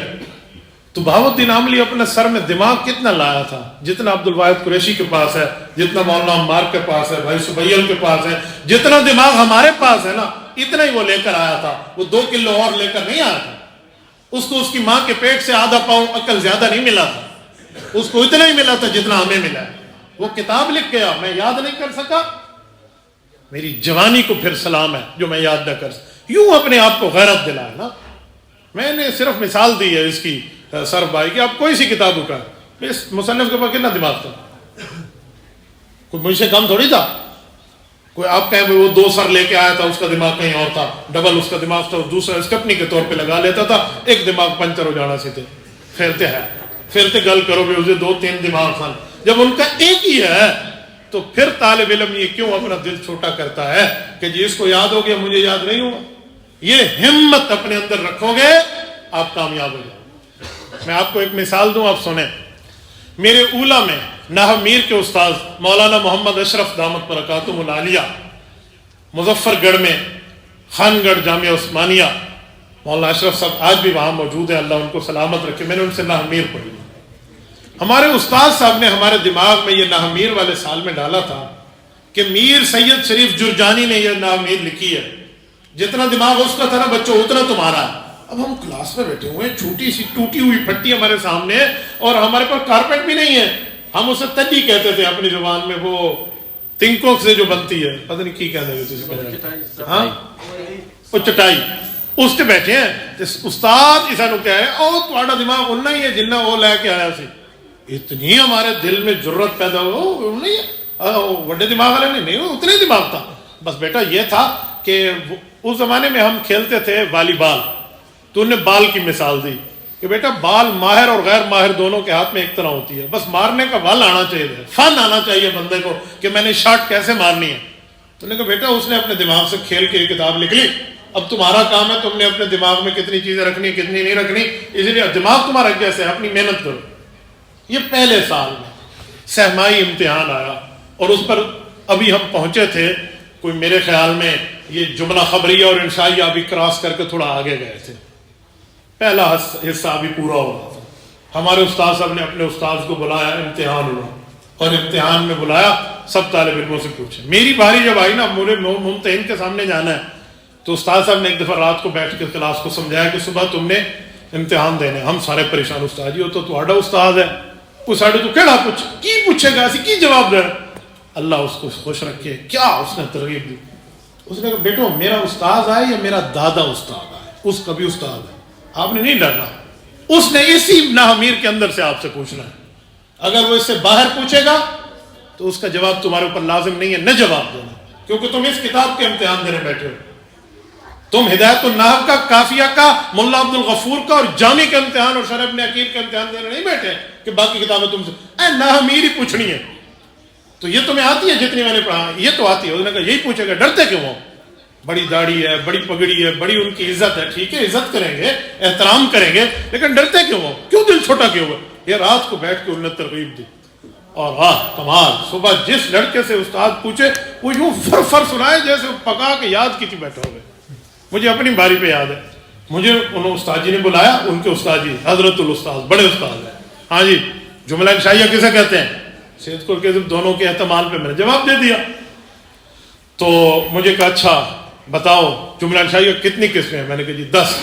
تو بہاؤالدین عاملی اپنے سر میں دماغ کتنا لایا تھا، جتنا عبد الواحد قریشی کے پاس ہے، جتنا مولانا عمار کے پاس ہے، بھائی سبیل کے پاس ہے، جتنا دماغ ہمارے پاس ہے نا اتنا ہی وہ لے کر آیا تھا. وہ 2 کلو اور لے کر نہیں آیا تھا. اس کو اس کی ماں کے پیٹ سے آدھا پاؤں عقل زیادہ نہیں ملا تھا، اس کو اتنا ہی ملا تھا جتنا ہمیں ملا ہے. وہ کتاب لکھ گیا، میں یاد نہیں کر سکا، میری جوانی کو پھر سلام ہے جو میں یاد نہ کر سکا. یوں اپنے آپ کو غیرت دلایا نا. میں نے صرف مثال دی ہے اس کی سر بھائی کہ آپ کوئی سی کتاب اٹھا، اس مصنف کے پاس کتنا دماغ تھا، کوئی مجھ سے کم تھوڑی تھا. کوئی آپ کہیں وہ 2 سر لے کے آیا تھا، اس کا دماغ کہیں اور تھا، ڈبل اس کا دماغ تھا، دوسرا اسکپنی کے طور پہ لگا لیتا تھا، ایک دماغ پنچر ہو جانا سی تھے. پھرتے ہیں پھرتے گل کرو بھی اسے 2-3 دماغ سن، جب ان کا ایک ہی ہے تو پھر طالب علم یہ کیوں اپنا دل چھوٹا کرتا ہے کہ جی اس کو یاد ہو گیا مجھے یاد نہیں ہوا. یہ ہمت اپنے اندر رکھو گے آپ کامیاب ہو جائیں. میں آپ کو ایک مثال دوں، آپ سنیں. میرے اولا میں نحو میر کے استاذ مولانا محمد اشرف دامت برکاتہم العالیہ، مظفر گڑھ میں خان گڑھ جامعہ عثمانیہ، مولانا اشرف صاحب آج بھی وہاں موجود ہیں، اللہ ان کو سلامت رکھے. میں نے ان سے نحو میر پڑھی. ہمارے استاد صاحب نے ہمارے دماغ میں یہ نحو میر والے سال میں ڈالا تھا کہ میر سید شریف جرجانی نے یہ نحو میر لکھی ہے، جتنا دماغ اس کا تھا نا بچوں اتنا تمہارا ہے. اب ہم کلاس میں بیٹھے ہوئے ہیں، چھوٹی سی ٹوٹی ہوئی پھٹی ہمارے سامنے اور ہمارے پاس کارپیٹ بھی نہیں ہے. ہم اسے تجی کہتے تھے اپنی زبان میں، وہ تنکوں سے جو بنتی ہے، پتہ نہیں کی کہتے ہیں، ہاں وہ چٹائی، اس سے بیٹھے ہیں. استاد اسا نو کہے او تہاڈا دماغ اُننا ہی ہے جننا وہ لے کے آیا سی. اتنی ہمارے دل میں جرت پیدا ہو، نہیں بڑے دماغ والے نہیں، اتنے ہی دماغ تھا. بس بیٹا یہ تھا کہ اس زمانے میں ہم کھیلتے تھے والی بال، تو انہیں بال کی مثال دی کہ بیٹا بال ماہر اور غیر ماہر دونوں کے ہاتھ میں ایک طرح ہوتی ہے، بس مارنے کا بل آنا چاہیے، فن آنا چاہیے بندے کو کہ میں نے شاٹ کیسے مارنی ہے. تو نے کہا بیٹا اس نے اپنے دماغ سے کھیل کے کتاب لکھ لی، اب تمہارا کام ہے تم نے اپنے دماغ میں کتنی چیزیں رکھنی کتنی نہیں رکھنی، اس لیے دماغ تمہارا کیسے ہے، اپنی محنت کرو. یہ پہلے سال میں سہمائی امتحان آیا اور اس پر ابھی ہم پہنچے تھے، کوئی میرے خیال میں یہ جملہ خبریہ اور انشائیہ ابھی کراس کر کے تھوڑا آگے گئے تھے، پہلا حصہ ابھی پورا ہو رہا تھا. ہمارے استاد صاحب نے اپنے استاد کو بلایا، امتحان ہوا اور امتحان میں بلایا، سب طالب علموں سے پوچھے. میری باری جب آئی نا مجھے ممتحن کے سامنے جانا ہے، تو استاد صاحب نے ایک دفعہ رات کو بیٹھ کے کلاس کو سمجھایا کہ صبح تم نے امتحان دینے. ہم سارے پریشان، استاد جی وہ تو تہاڈا استاد ہے، کوئی ساڑھے تو کہڑا پوچھے گا، اسی کی جواب دے. اللہ اس کو خوش رکھے، کیا اس نے ترغیب دی. اس نے کہا بیٹو میرا استاد آئے یا میرا دادا استاد آئے، اس کا بھی استاد ہے، آپ نے نہیں ڈرنا. اس نے اسی نحو میر کے اندر سے آپ سے پوچھنا ہے. اگر وہ اس سے باہر پوچھے گا تو اس کا جواب تمہارے اوپر لازم نہیں ہے نہ جواب دینا، کیونکہ تم اس کتاب کے امتحان دینے بیٹھے ہو. تم ہدایت النحو کا، کافیہ کا، ملا عبد الغفور کا اور جامی کا امتحان اور شرح ابن عقیل کا امتحان دینے نہیں بیٹھے کہ باقی کتابیں تم سے نحو میر ہی پوچھنی ہے. تو یہ تمہیں آتی ہے جتنی میں نے پڑھا، یہ تو آتی ہے. اس نے کہا یہی پوچھے گا، ڈرتے کیوں ہو، بڑی داڑھی ہے، بڑی پگڑی ہے، بڑی ان کی عزت ہے، ٹھیک ہے عزت کریں گے، احترام کریں گے، لیکن ڈرتے کیوں ہو، کیوں دل چھوٹا کیوں ہو. یہ رات کو بیٹھ کے انہوں نے ترغیب دی. اور کمال، صبح جس لڑکے سے استاد پوچھے وہ یوں فر سنائے جیسے پکا کے یاد کی تھی بیٹھا ہوئے. مجھے اپنی باری پہ یاد ہے، مجھے انہوں استاد جی نے بلایا، ان کے استاد جی حضرت الاستاذ بڑے استاد ہیں. ہاں جی، جملہ انشائیہ کسے کہتے ہیں؟ سید کو کذب دونوں کے احتمال پہ میں نے جواب دے دیا. تو مجھے کہا اچھا بتاؤ جملہ انشائیہ کتنی قسمیں ہیں؟ میں نے کہا جی 10.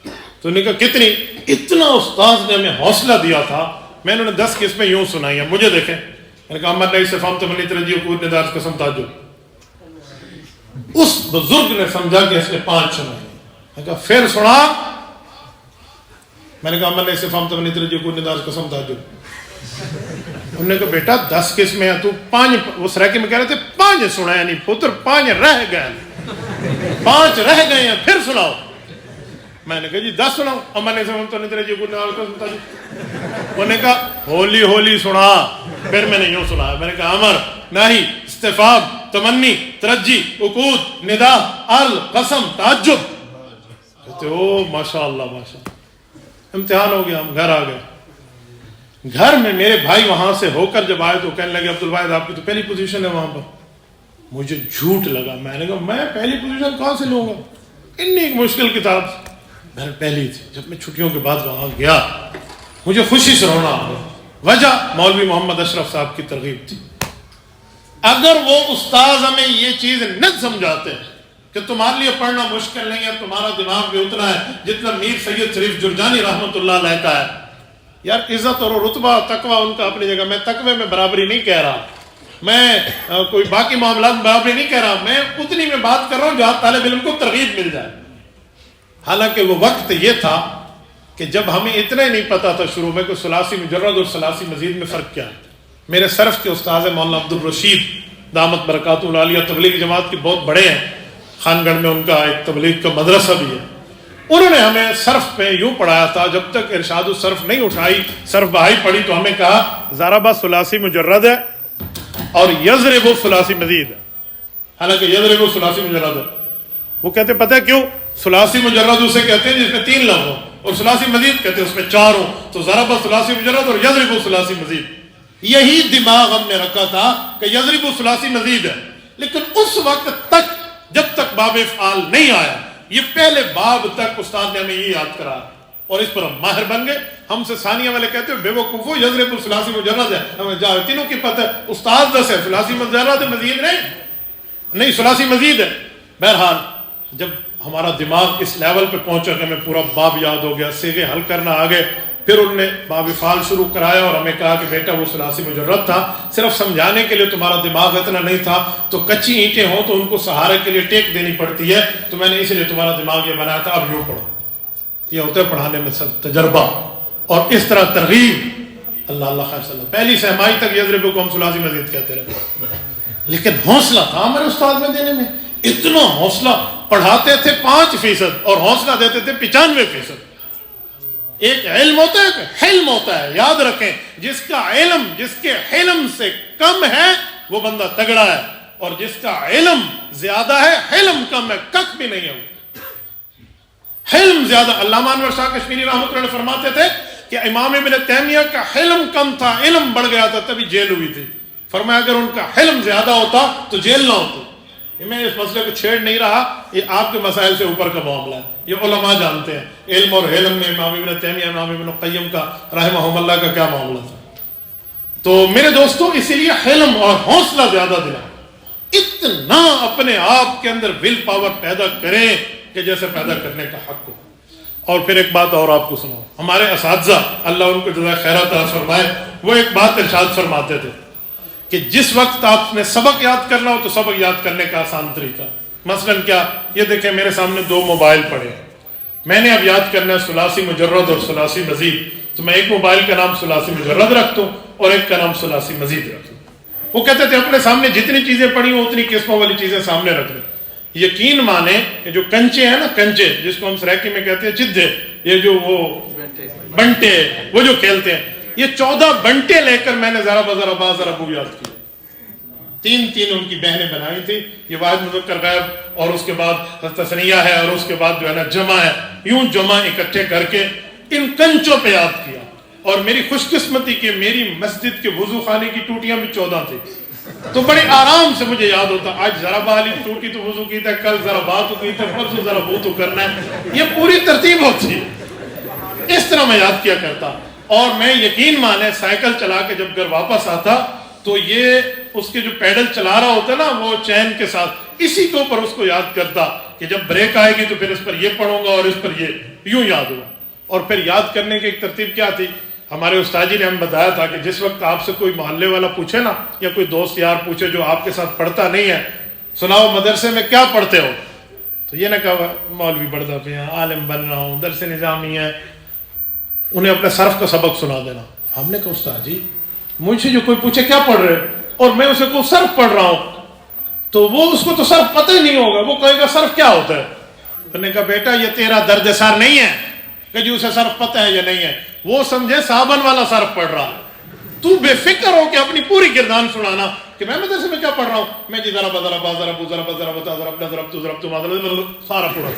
تو انہوں نے کہا کتنی؟ اتنا استاد نے ہمیں حوصلہ دیا تھا، میں نے 10 قسمیں یوں سنائی ہیں. مجھے دیکھیں، میں نے کہا امر نہیں صرف ہم تمہیں ترجیح قوت ندار قسم تعجب. اس بزرگ نے سمجھا کہ اس نے 5 سنائی. میں نے کہا پھر سنا. میں نے کہا امر نہیں صرف ہم تمہیں ترجیح قوت ندار قسم تعجب. انہوں نے کہا بیٹا 10 قسمیں ہیں، تو 5 وہ سرائکی میں کہہ رہے تھے 5 سنایا نہیں پتر، 5 رہ گئے، 5 رہ گئے ہیں، پھر سناؤ. میں نے کہا جی 10 سناؤ. امر نہیں صرف ہم تمہیں ترجیح قوت ندار قسم تعجب. انہوں نے کہا ہولی ہولی سنا. پھر میں نے یوں سنا. میں نے کہا امر نہیں استفہام تمنی ترجی عقود ندا ال قسم تعجب. کہتے او ماشاء اللہ ماشاء اللہ. امتحان ہو گیا، ہم گھر آ گئے. گھر میں میرے بھائی وہاں سے ہو کر جب آئے تو کہنے لگے عبد الواحد آپ کی تو پہلی پوزیشن ہے وہاں پر. مجھے جھوٹ لگا. میں نے کہا میں پہلی پوزیشن کہاں سے لوں گا، اتنی ایک مشکل کتاب. میں پہلی تھی. جب میں چھٹیوں کے بعد وہاں گیا مجھے خوشی سے رونا آ گیا. وجہ مولوی محمد اشرف صاحب کی ترغیب تھی. اگر وہ استاذ ہمیں یہ چیز نہ سمجھاتے کہ تمہارے لیے پڑھنا مشکل نہیں ہے، تمہارا دماغ بھی اتنا ہے جتنا میر سید شریف جرجانی رحمۃ اللہ علیہ کا ہے. یار عزت اور رتبہ تقوی ان کا اپنی جگہ. میں تقوی میں برابری نہیں کہہ رہا، میں کوئی باقی معاملات میں برابری نہیں کہہ رہا، میں اتنی میں بات کر رہا ہوں جہاں طالب علم کو ترغیب مل جائے. حالانکہ وہ وقت یہ تھا کہ جب ہمیں اتنا ہی نہیں پتا تھا شروع میں کہ ثلاثی مجرد اور ثلاثی مزید میں فرق کیا ہے. میرے صرف کے استاد مولانا عبد الرشید دامت برکاتہ العالیہ تبلیغ جماعت کے بہت بڑے ہیں، خان گڑھ میں ان کا ایک تبلیغ کا مدرسہ بھی ہے. انہوں نے ہمیں صرف پہ یوں پڑھایا تھا، جب تک ارشاد الصرف نہیں اٹھائی صرف بہائی پڑھی تو ہمیں کہا ضربہ ثلاثی مجرد ہے اور یضرب ثلاثی مزید ہے. حالانکہ یضرب ثلاثی مجرد ہے. وہ کہتے پتہ ہے کیوں؟ ثلاثی مجرد اسے کہتے ہیں جس میں 3 لفظ ہوں، اور ثلاثی مزید کہتے ہیں اس میں 4 ہوں. تو ضرب ثلاثی مجرد اور یضرب ثلاثی مزید. یہی دماغ ہم نے رکھا تھا کہ یضرب ثلاثی مزید ہے. لیکن اس وقت تک جب تک باب افعال نہیں آیا، یہ پہلے باب تک استاد نے ہمیں یہ یاد کرا اور اس پر ہم ماہر بن گئے. ہم سے ثانیہ والے کہتے ہیں بے وقوفو یضرب ثلاثی مجرد ہے، ہمیں جا تینوں کی پتہ ہے. استاد 10 ہے، ثلاثی مجرد ہے، مزید نہیں ثلاثی مزید ہے. بہرحال جب ہمارا دماغ اس لیول پہ پہنچا کہ ہمیں پورا باب یاد ہو گیا، سیغے حل کرنا آ گئے، پھر انہوں نے باب افعال شروع کرایا اور ہمیں کہا کہ بیٹا وہ ثلاثی مجرد تھا، صرف سمجھانے کے لیے تمہارا دماغ اتنا نہیں تھا، تو کچی اینٹیں ہوں تو ان کو سہارے کے لیے ٹیک دینی پڑتی ہے، تو میں نے اس لیے تمہارا دماغ یہ بنایا تھا، اب یوں پڑھو. یہ ہوتا ہے پڑھانے میں سب تجربہ اور اس طرح ترغیب. اللہ اللہ خیر صلی اللہ. پہلی سہمائی تک یضرب کو ہم ثلاثی مزید کہتے رہے، لیکن حوصلہ تھا ہمارے استاد میں دینے میں. اتنا حوصلہ، پڑھاتے تھے 5% اور حوصلہ دیتے تھے 95%. ایک علم ہوتا ہے کہ حلم ہوتا ہے. یاد رکھیں جس کا علم جس کے حلم سے کم ہے وہ بندہ تگڑا ہے، اور جس کا علم زیادہ ہے حلم کم ہے کک بھی نہیں ہے. حلم زیادہ. علامہ انور شاہ کشمیری رحمۃ اللہ فرماتے تھے کہ امام ابن تیمیہ کا حلم کم تھا، علم بڑھ گیا تھا، تبھی جیل ہوئی تھی. فرمایا اگر ان کا حلم زیادہ ہوتا تو جیل نہ ہوتی. میں اس مسئلے کو چھیڑ نہیں رہا، یہ آپ کے مسائل سے اوپر کا معاملہ ہے، یہ علماء جانتے ہیں. علم اور حلم میں امام ابن تیمیہ امام ابن قیم کا رحمہم اللہ کا کیا معاملہ تھا. تو میرے دوستوں اسی لیے حلم اور حوصلہ زیادہ دلاؤ. اتنا اپنے آپ کے اندر ول پاور پیدا کریں کہ جیسے پیدا کرنے کا حق ہو. اور پھر ایک بات اور آپ کو سناؤں. ہمارے اساتذہ اللہ ان کو جزائے خیرات عطا فرمائے، وہ ایک بات ارشاد فرماتے تھے کہ جس وقت آپ نے سبق یاد کرنا ہو تو سبق یاد کرنے کا آسان طریقہ. مثلا کیا؟ یہ دیکھیں میرے سامنے 2 موبائل پڑے ہیں، میں نے اب یاد کرنا ہے ثلاثی مجرد اور ثلاثی مزید، تو میں ایک موبائل کا نام ثلاثی مجرد رکھتا ہوں اور ایک کا نام ثلاثی مزید رکھتا ہوں. وہ کہتے تھے اپنے سامنے جتنی چیزیں پڑھی ہوں اتنی قسموں والی چیزیں سامنے رکھ لیں. یقین مانے یہ جو کنچے ہیں نا، کنچے جس کو ہم سریکی میں کہتے ہیں چدھے، یہ جو وہ بنٹے وہ جو کھیلتے ہیں، یہ 14 بنٹے لے کر میں نے ذرا بو یاد کیا. 3 ان کی بہنیں بنائی تھی. یہ واحد مذکر غائب اور اس کے بعد تثنیہ ہے اور اس کے بعد جو ہے نا جمع ہے. یوں جمع اکٹھے کر کے ان کنچوں پہ یاد کیا. اور میری خوش قسمتی کہ میری مسجد کے وضو خانے کی ٹوٹیاں بھی 14 تھی، تو بڑے آرام سے مجھے یاد ہوتا آج ذرا بالی ٹوٹی تو وضو کی تھا، کل ذرا بات کی تھا، پرسوں ذرا وضو کرنا ہے، یہ پوری ترتیب ہوتی ہے، اس طرح میں یاد کیا کرتا۔ اور میں یقین مانے سائیکل چلا کے جب گھر واپس آتا تو یہ اس کے جو پیڈل چلا رہا ہوتا نا وہ چین کے ساتھ اسی کے اوپر اس کو یاد کرتا کہ جب بریک آئے گی تو پھر اس پر یہ پڑھوں گا اور اس پر یہ یوں یاد ہوگا۔ اور پھر یاد کرنے کی ایک ترتیب کیا تھی، ہمارے استاد جی نے ہم بتایا تھا کہ جس وقت آپ سے کوئی محلے والا پوچھے نا یا کوئی دوست یار پوچھے جو آپ کے ساتھ پڑھتا نہیں ہے، سناؤ مدرسے میں کیا پڑھتے ہو، تو یہ نہ کہا مولوی پڑھتا پہ ہیں، عالم بن رہا ہوں، درس نظامی ہے، انہیں اپنے صرف کا سبق سنا دینا۔ ہم نے کہا استاد جی مجھ سے جو کوئی پوچھے کیا پڑھ رہے اور میں اسے کو صرف پڑھ رہا ہوں تو وہ اس کو تو صرف پتہ ہی نہیں ہوگا، وہ کہے گا صرف کیا ہوتا ہے۔ انہوں نے کہا بیٹا یہ تیرا درد سر نہیں ہے کہ جو اسے صرف پتہ ہے یا نہیں ہے، وہ سمجھے صابن والا صرف پڑھ رہا، تو بے فکر ہو کہ اپنی پوری گردان سنانا کہ میں مدرسے میں کیا پڑھ رہا ہوں، میں جی ذرا بذرا بازرا بذرا بذرا بتا ذرا ضرب تو مطلب سارا پورا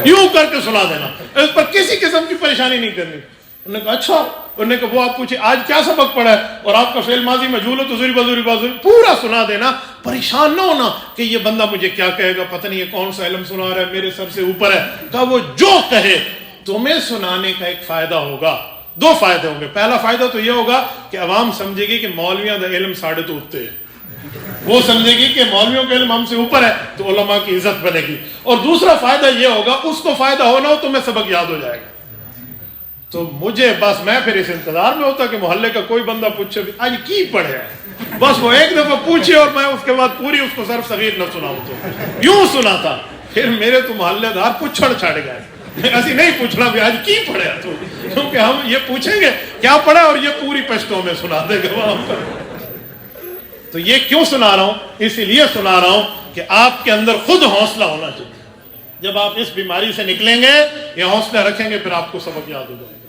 یوں کر کے سنا دینا، اس پر کسی قسم کی پریشانی نہیں کرنی۔ انہوں نے کہا اچھا، انہوں نے کہا وہ آپ پوچھے آج کیا سبق پڑھا ہے اور آپ کا فعل ماضی مجہول ہو تو زوری بازوری پورا سنا دینا، پریشان نہ ہونا کہ یہ بندہ مجھے کیا کہے گا، پتہ نہیں یہ کون سا علم سنا رہا ہے، میرے سر سے اوپر ہے۔ کہا وہ جو کہے تمہیں سنانے کا ایک فائدہ ہوگا، 2 فائدے ہوں گے۔ پہلا فائدہ تو یہ ہوگا کہ عوام سمجھے گی کہ مولویاں دا علم ساڑھے تو اٹھتے ہیں، وہ سمجھے گی کہ مولویوں کا علم ہم سے اوپر ہے تو علماء کی عزت بنے گی۔ اور دوسرا فائدہ یہ ہوگا اس کو فائدہ ہونا ہو تمہیں سبق یاد ہو جائے گا۔ تو مجھے بس میں پھر اس انتظار میں ہوتا کہ محلے کا کوئی بندہ پوچھے آج کی پڑھے ہے، بس وہ ایک دفعہ پوچھے اور میں اس کے بعد پوری اس کو صرف صغیر نہ سناؤں، تو یوں سنا تھا۔ پھر میرے تو محلے دار پوچھڑ چھڑ گئے، ایسی نہیں پوچھنا بھی آج کی پڑھے تو، کیونکہ ہم یہ پوچھیں گے کیا پڑھا اور یہ پوری پشتوں میں سنا دے گا وہاں پر۔ تو یہ کیوں سنا رہا ہوں، اسی لیے سنا رہا ہوں کہ آپ کے اندر خود حوصلہ ہونا چاہیے۔ جب آپ اس بیماری سے نکلیں گے یہ حوصلہ رکھیں گے پھر آپ کو سبق یاد ہو جائے گا،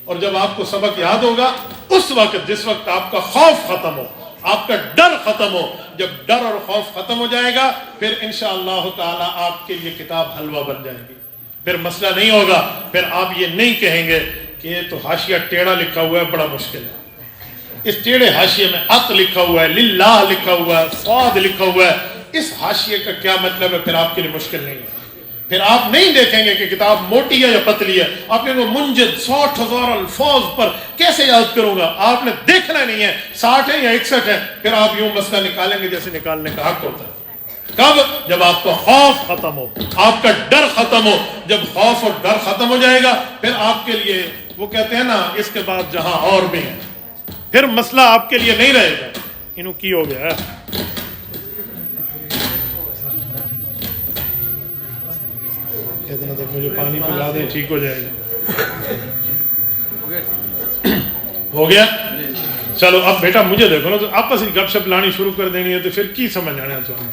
اور جب آپ کو سبق یاد ہوگا اس وقت جس وقت آپ کا خوف ختم ہو، آپ کا ڈر ختم ہو، جب ڈر اور خوف ختم ہو جائے گا پھر انشاءاللہ تعالی آپ کے لیے کتاب حلوہ بن جائے گی، پھر مسئلہ نہیں ہوگا، پھر آپ یہ نہیں کہیں گے کہ یہ تو حاشیہ ٹیڑھا لکھا ہوا ہے بڑا مشکل ہے، اس ٹیڑھے حاشیے میں ات لکھا ہوا ہے، للہ لکھا ہوا ہے، صاد لکھا ہوا ہے، اس حاشیے کا کیا مطلب ہے، پھر آپ کے لیے مشکل نہیں ہے۔ پھر آپ نہیں دیکھیں گے کہ کتاب موٹی ہے یا پتلی ہے، آپ کہیں گے منجد 60,000 الفاظ پر کیسے یاد کروں گا، آپ نے دیکھنا نہیں ہے 60 ہے یا 61 ہے، پھر آپ یوں مسئلہ نکالیں گے جیسے نکالنے کا حق ہوتا ہے۔ کب؟ جب آپ کا خوف ختم ہو، آپ کا ڈر ختم ہو، جب خوف اور ڈر ختم ہو جائے گا پھر آپ کے لیے وہ کہتے ہیں نا اس کے بعد جہاں اور بھی ہے، پھر مسئلہ آپ کے لیے نہیں رہے گا۔ انہوں کی ہو گیا ہے، اتنا تک مجھے پانی پلا دے ٹھیک ہو جائے گا۔ ہو گیا؟ چلو اب بیٹا مجھے دیکھو نا، تو آپس ہی گپ شپ لانی شروع کر دینی ہے تو پھر کی سمجھ آنا چاہوں،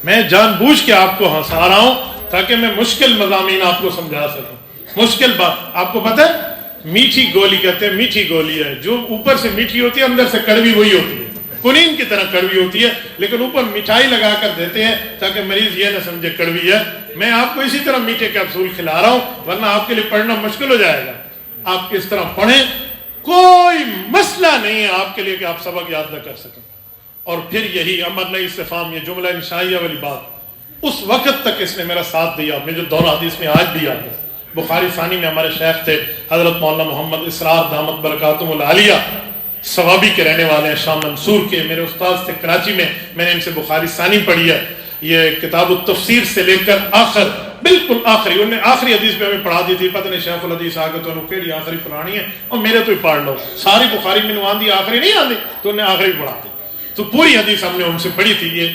میں جان بوجھ کے آپ کو ہنسا رہا ہوں تاکہ میں مشکل مضامین آپ کو سمجھا سکوں۔ مشکل بات آپ کو پتہ ہے، میٹھی گولی کہتے ہیں، میٹھی گولی ہے جو اوپر سے میٹھی ہوتی ہے اندر سے کڑوی وہی ہوتی ہے، کنین کی طرح کڑوی ہوتی ہے، لیکن اوپر مٹھائی لگا کر دیتے ہیں تاکہ مریض یہ نہ سمجھے کڑوی ہے۔ میں آپ کو اسی طرح میٹھے کیپسول کھلا رہا ہوں ورنہ آپ کے لیے پڑھنا مشکل ہو جائے گا۔ آپ اس طرح پڑھیں، کوئی مسئلہ نہیں ہے آپ کے لیے کہ آپ سبق یاد نہ کر سکیں۔ اور پھر یہی امر نہیں استفہام، یہ جملہ انشائیہ والی بات اس وقت تک اس نے میرا ساتھ دیا، میں جو دور حدیث میں آج بھی آتا ہے۔ بخاری ثانی میں ہمارے شیخ تھے حضرت مولانا محمد اسرار دامت برکاتہم العالیہ، ثوابی کے رہنے والے ہیں، شام منصور کے، میرے استاد تھے کراچی میں نے ان سے بخاری ثانی پڑھی ہے۔ یہ کتاب التفسیر سے لے کر آخر بالکل آخری، انہوں نے آخری حدیث میں ہمیں پڑھا دی تھی، پتہ نہیں شیخ الحدیث آگے تو انہوں کہڑی آخری پڑھانی ہے اور میرے تو ہی پڑھ لو، ساری بخاری میں آندھی آخری نہیں آندھی تو انہیں آخری پڑھا دی، تو پوری حدیث ہم نے ان سے پڑھی تھی۔ یہ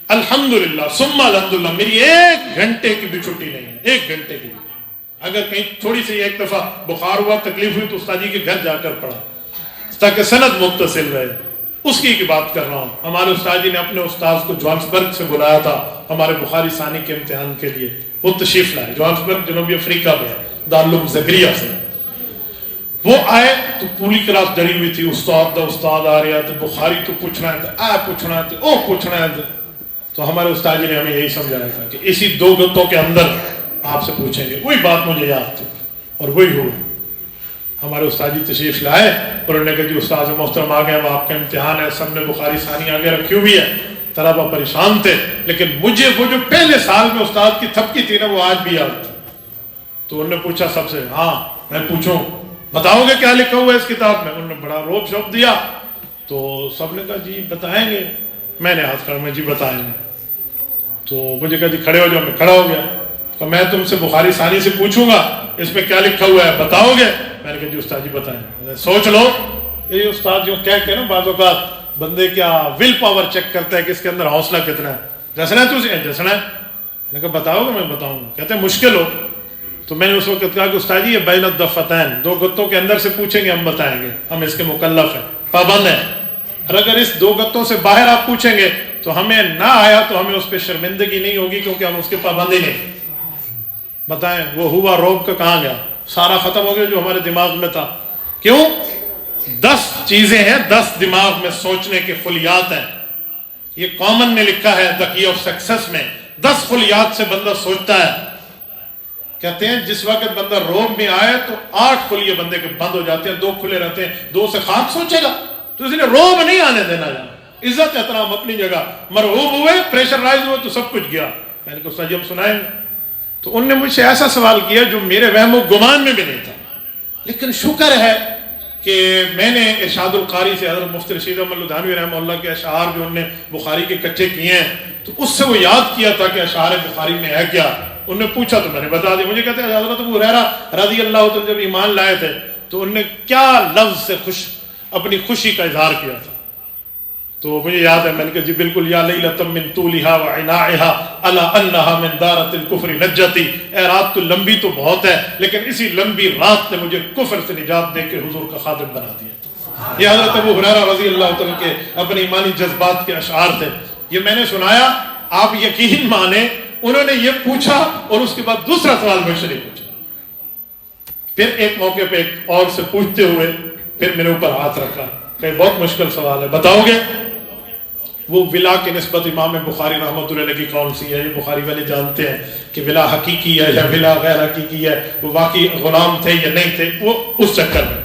الحمدللہ ثم الحمدللہ میری 1 گھنٹے کی بھی چھٹی نہیں ہے، 1 گھنٹے کی بھی، اگر کہیں تھوڑی سی ایک دفعہ بخار ہوا تکلیف ہوئی تو استاد جی کے گھر جا کر پڑھا تاکہ سند متصل رہے، اس کی بات کر رہا ہوں۔ ہمارے استاد جی نے اپنے استاذ کو جوہانسبرگ سے بلایا تھا ہمارے بخاری ثانی کے امتحان کے لیے، وہ تشریف لائے، جوہانسبرگ جنوبی افریقہ میں دارالعلوم زکریا سے، وہ آئے تو پوری کلاس ڈری ہوئی تھی، استاد آ رہا تھا، بخاری تو پوچھنا ہے، پوچھنا ہے، او پوچھنا ہے، تو ہمارے استاد جی نے ہمیں یہی سمجھایا تھا کہ اسی 2 گھنٹوں کے اندر آپ سے پوچھیں گے، وہی بات مجھے یاد تھی اور وہی ہوا۔ ہمارے استاد جی تشریف لائے اور انہوں نے کہا جی استاد محترم آ گئے، وہ آپ کا امتحان ہے، سب نے بخاری ثانی آگے رکھی ہوئی ہے، طلبہ پریشان تھے، لیکن مجھے وہ جو پہلے سال میں استاد کی تھپکی تھی نا وہ آج بھی یاد تھی۔ تو انہوں نے پوچھا سب سے، ہاں میں پوچھوں بتاؤ گے کیا لکھا ہوا ہے اس کتاب میں؟ انہوں نے بڑا روب شوق دیا، تو سب نے کہا جی بتائیں گے۔ میں نے ہاتھ کھڑا، میں جی بتائیں گے۔ تو مجھے کہا جی کھڑے ہو جاؤ، میں کھڑا ہو گیا۔ تو میں تم سے بخاری ثانی سے پوچھوں گا اس میں کیا لکھا ہوا ہے، بتاؤ گے؟ میں نے کہا جی استاد جی بتائیں۔ سوچ لو، یہ استاد جو کہہ کے نا بعض اوقات بندے کیا ول پاور چیک کرتا ہے کہ اس کے اندر حوصلہ کتنا ہے۔ جسنا ہے تجھے؟ جسنا ہے۔ میں کہا بتاؤ گے؟ میں بتاؤں گا۔ کہتے ہیں مشکل ہو؟ تو میں نے اس وقت کہا کہ استاد جی یہ بین الدفتین، دو گتوں کے اندر سے پوچھیں گے ہم بتائیں گے، ہم اس کے مکلف ہیں، پابند ہیں، اور اگر اس دو گتوں سے باہر آپ پوچھیں گے تو ہمیں نہ آیا تو ہمیں اس پہ شرمندگی نہیں ہوگی کیونکہ ہم اس کے پابند ہی نہیں۔ بتائیں وہ ہوا روب کا کہاں گیا؟ سارا ختم ہو گیا جو ہمارے دماغ میں تھا۔ کیوں؟ 10 چیزیں ہیں، 10 دماغ میں سوچنے کے خلیات ہیں۔ یہ کامن نے لکھا ہے دی کی آف سکسیس میں، 10 خلیات سے بندہ سوچتا ہے۔ کہتے ہیں جس وقت بندہ روب میں آئے تو 8 خلیے بندے کے بند ہو جاتے ہیں، 2 کھلے رہتے ہیں، 2 سے خاک سوچے گا۔ تو اس لیے روب نہیں آنے دینا جانا، عزت احترام اپنی جگہ، مرعوب ہوئے پریشرائز ہوئے تو سب کچھ گیا۔ میں نے کہا استاد جی ہم سنائیں گے۔ تو ان نے مجھ سے ایسا سوال کیا جو میرے وہم و گمان میں بھی نہیں تھا، لیکن شکر ہے کہ میں نے ارشاد القاری سے حضرت مفتی رشید احمد لدھیانوی رحمہ اللہ کے اشعار جو انہوں نے بخاری کے کچے کیے ہیں تو اس سے وہ یاد کیا تھا کہ اشعار بخاری میں ہے کیا۔ انہوں نے پوچھا تو میں نے بتا دیا۔ مجھے کہتے ہیں حضرت ابو ہریرہ رضی اللہ تعالیٰ جب ایمان لائے تھے تو انہوں نے کیا لفظ سے اپنی خوشی کا اظہار کیا تھا، تو مجھے یاد ہے میں نے کہا جی بالکل، یا لیلۃ من طولھا وعناءھا الا انھا من دارۃ الکفر نجتی، اے رات تو لمبی تو بہت ہے لیکن اسی لمبی رات نے مجھے کفر سے نجات دے کے حضور کا خادم بنا دیا۔ یہ حضرت ابو ہریرہ رضی اللہ تعالیٰ کے اپنے ایمانی جذبات کے اشعار تھے۔ یہ میں نے سنایا، آپ یقین مانیں انہوں نے یہ پوچھا اور اس کے بعد دوسرا سوال مجھ سے نہیں پوچھا۔ پھر ایک موقع پہ ایک اور سے پوچھتے ہوئے پھر میرے اوپر ہاتھ رکھا کہ بہت مشکل سوال ہے، بتاؤ گے؟ وہ ولا کی نسبت امام بخاری رحمۃ اللہ علیہ کی کون سی ہے؟ یہ بخاری والے جانتے ہیں کہ ولا حقیقی ہے یا ولا غیر حقیقی ہے، وہ واقعی غلام تھے یا نہیں تھے، وہ اس چکر میں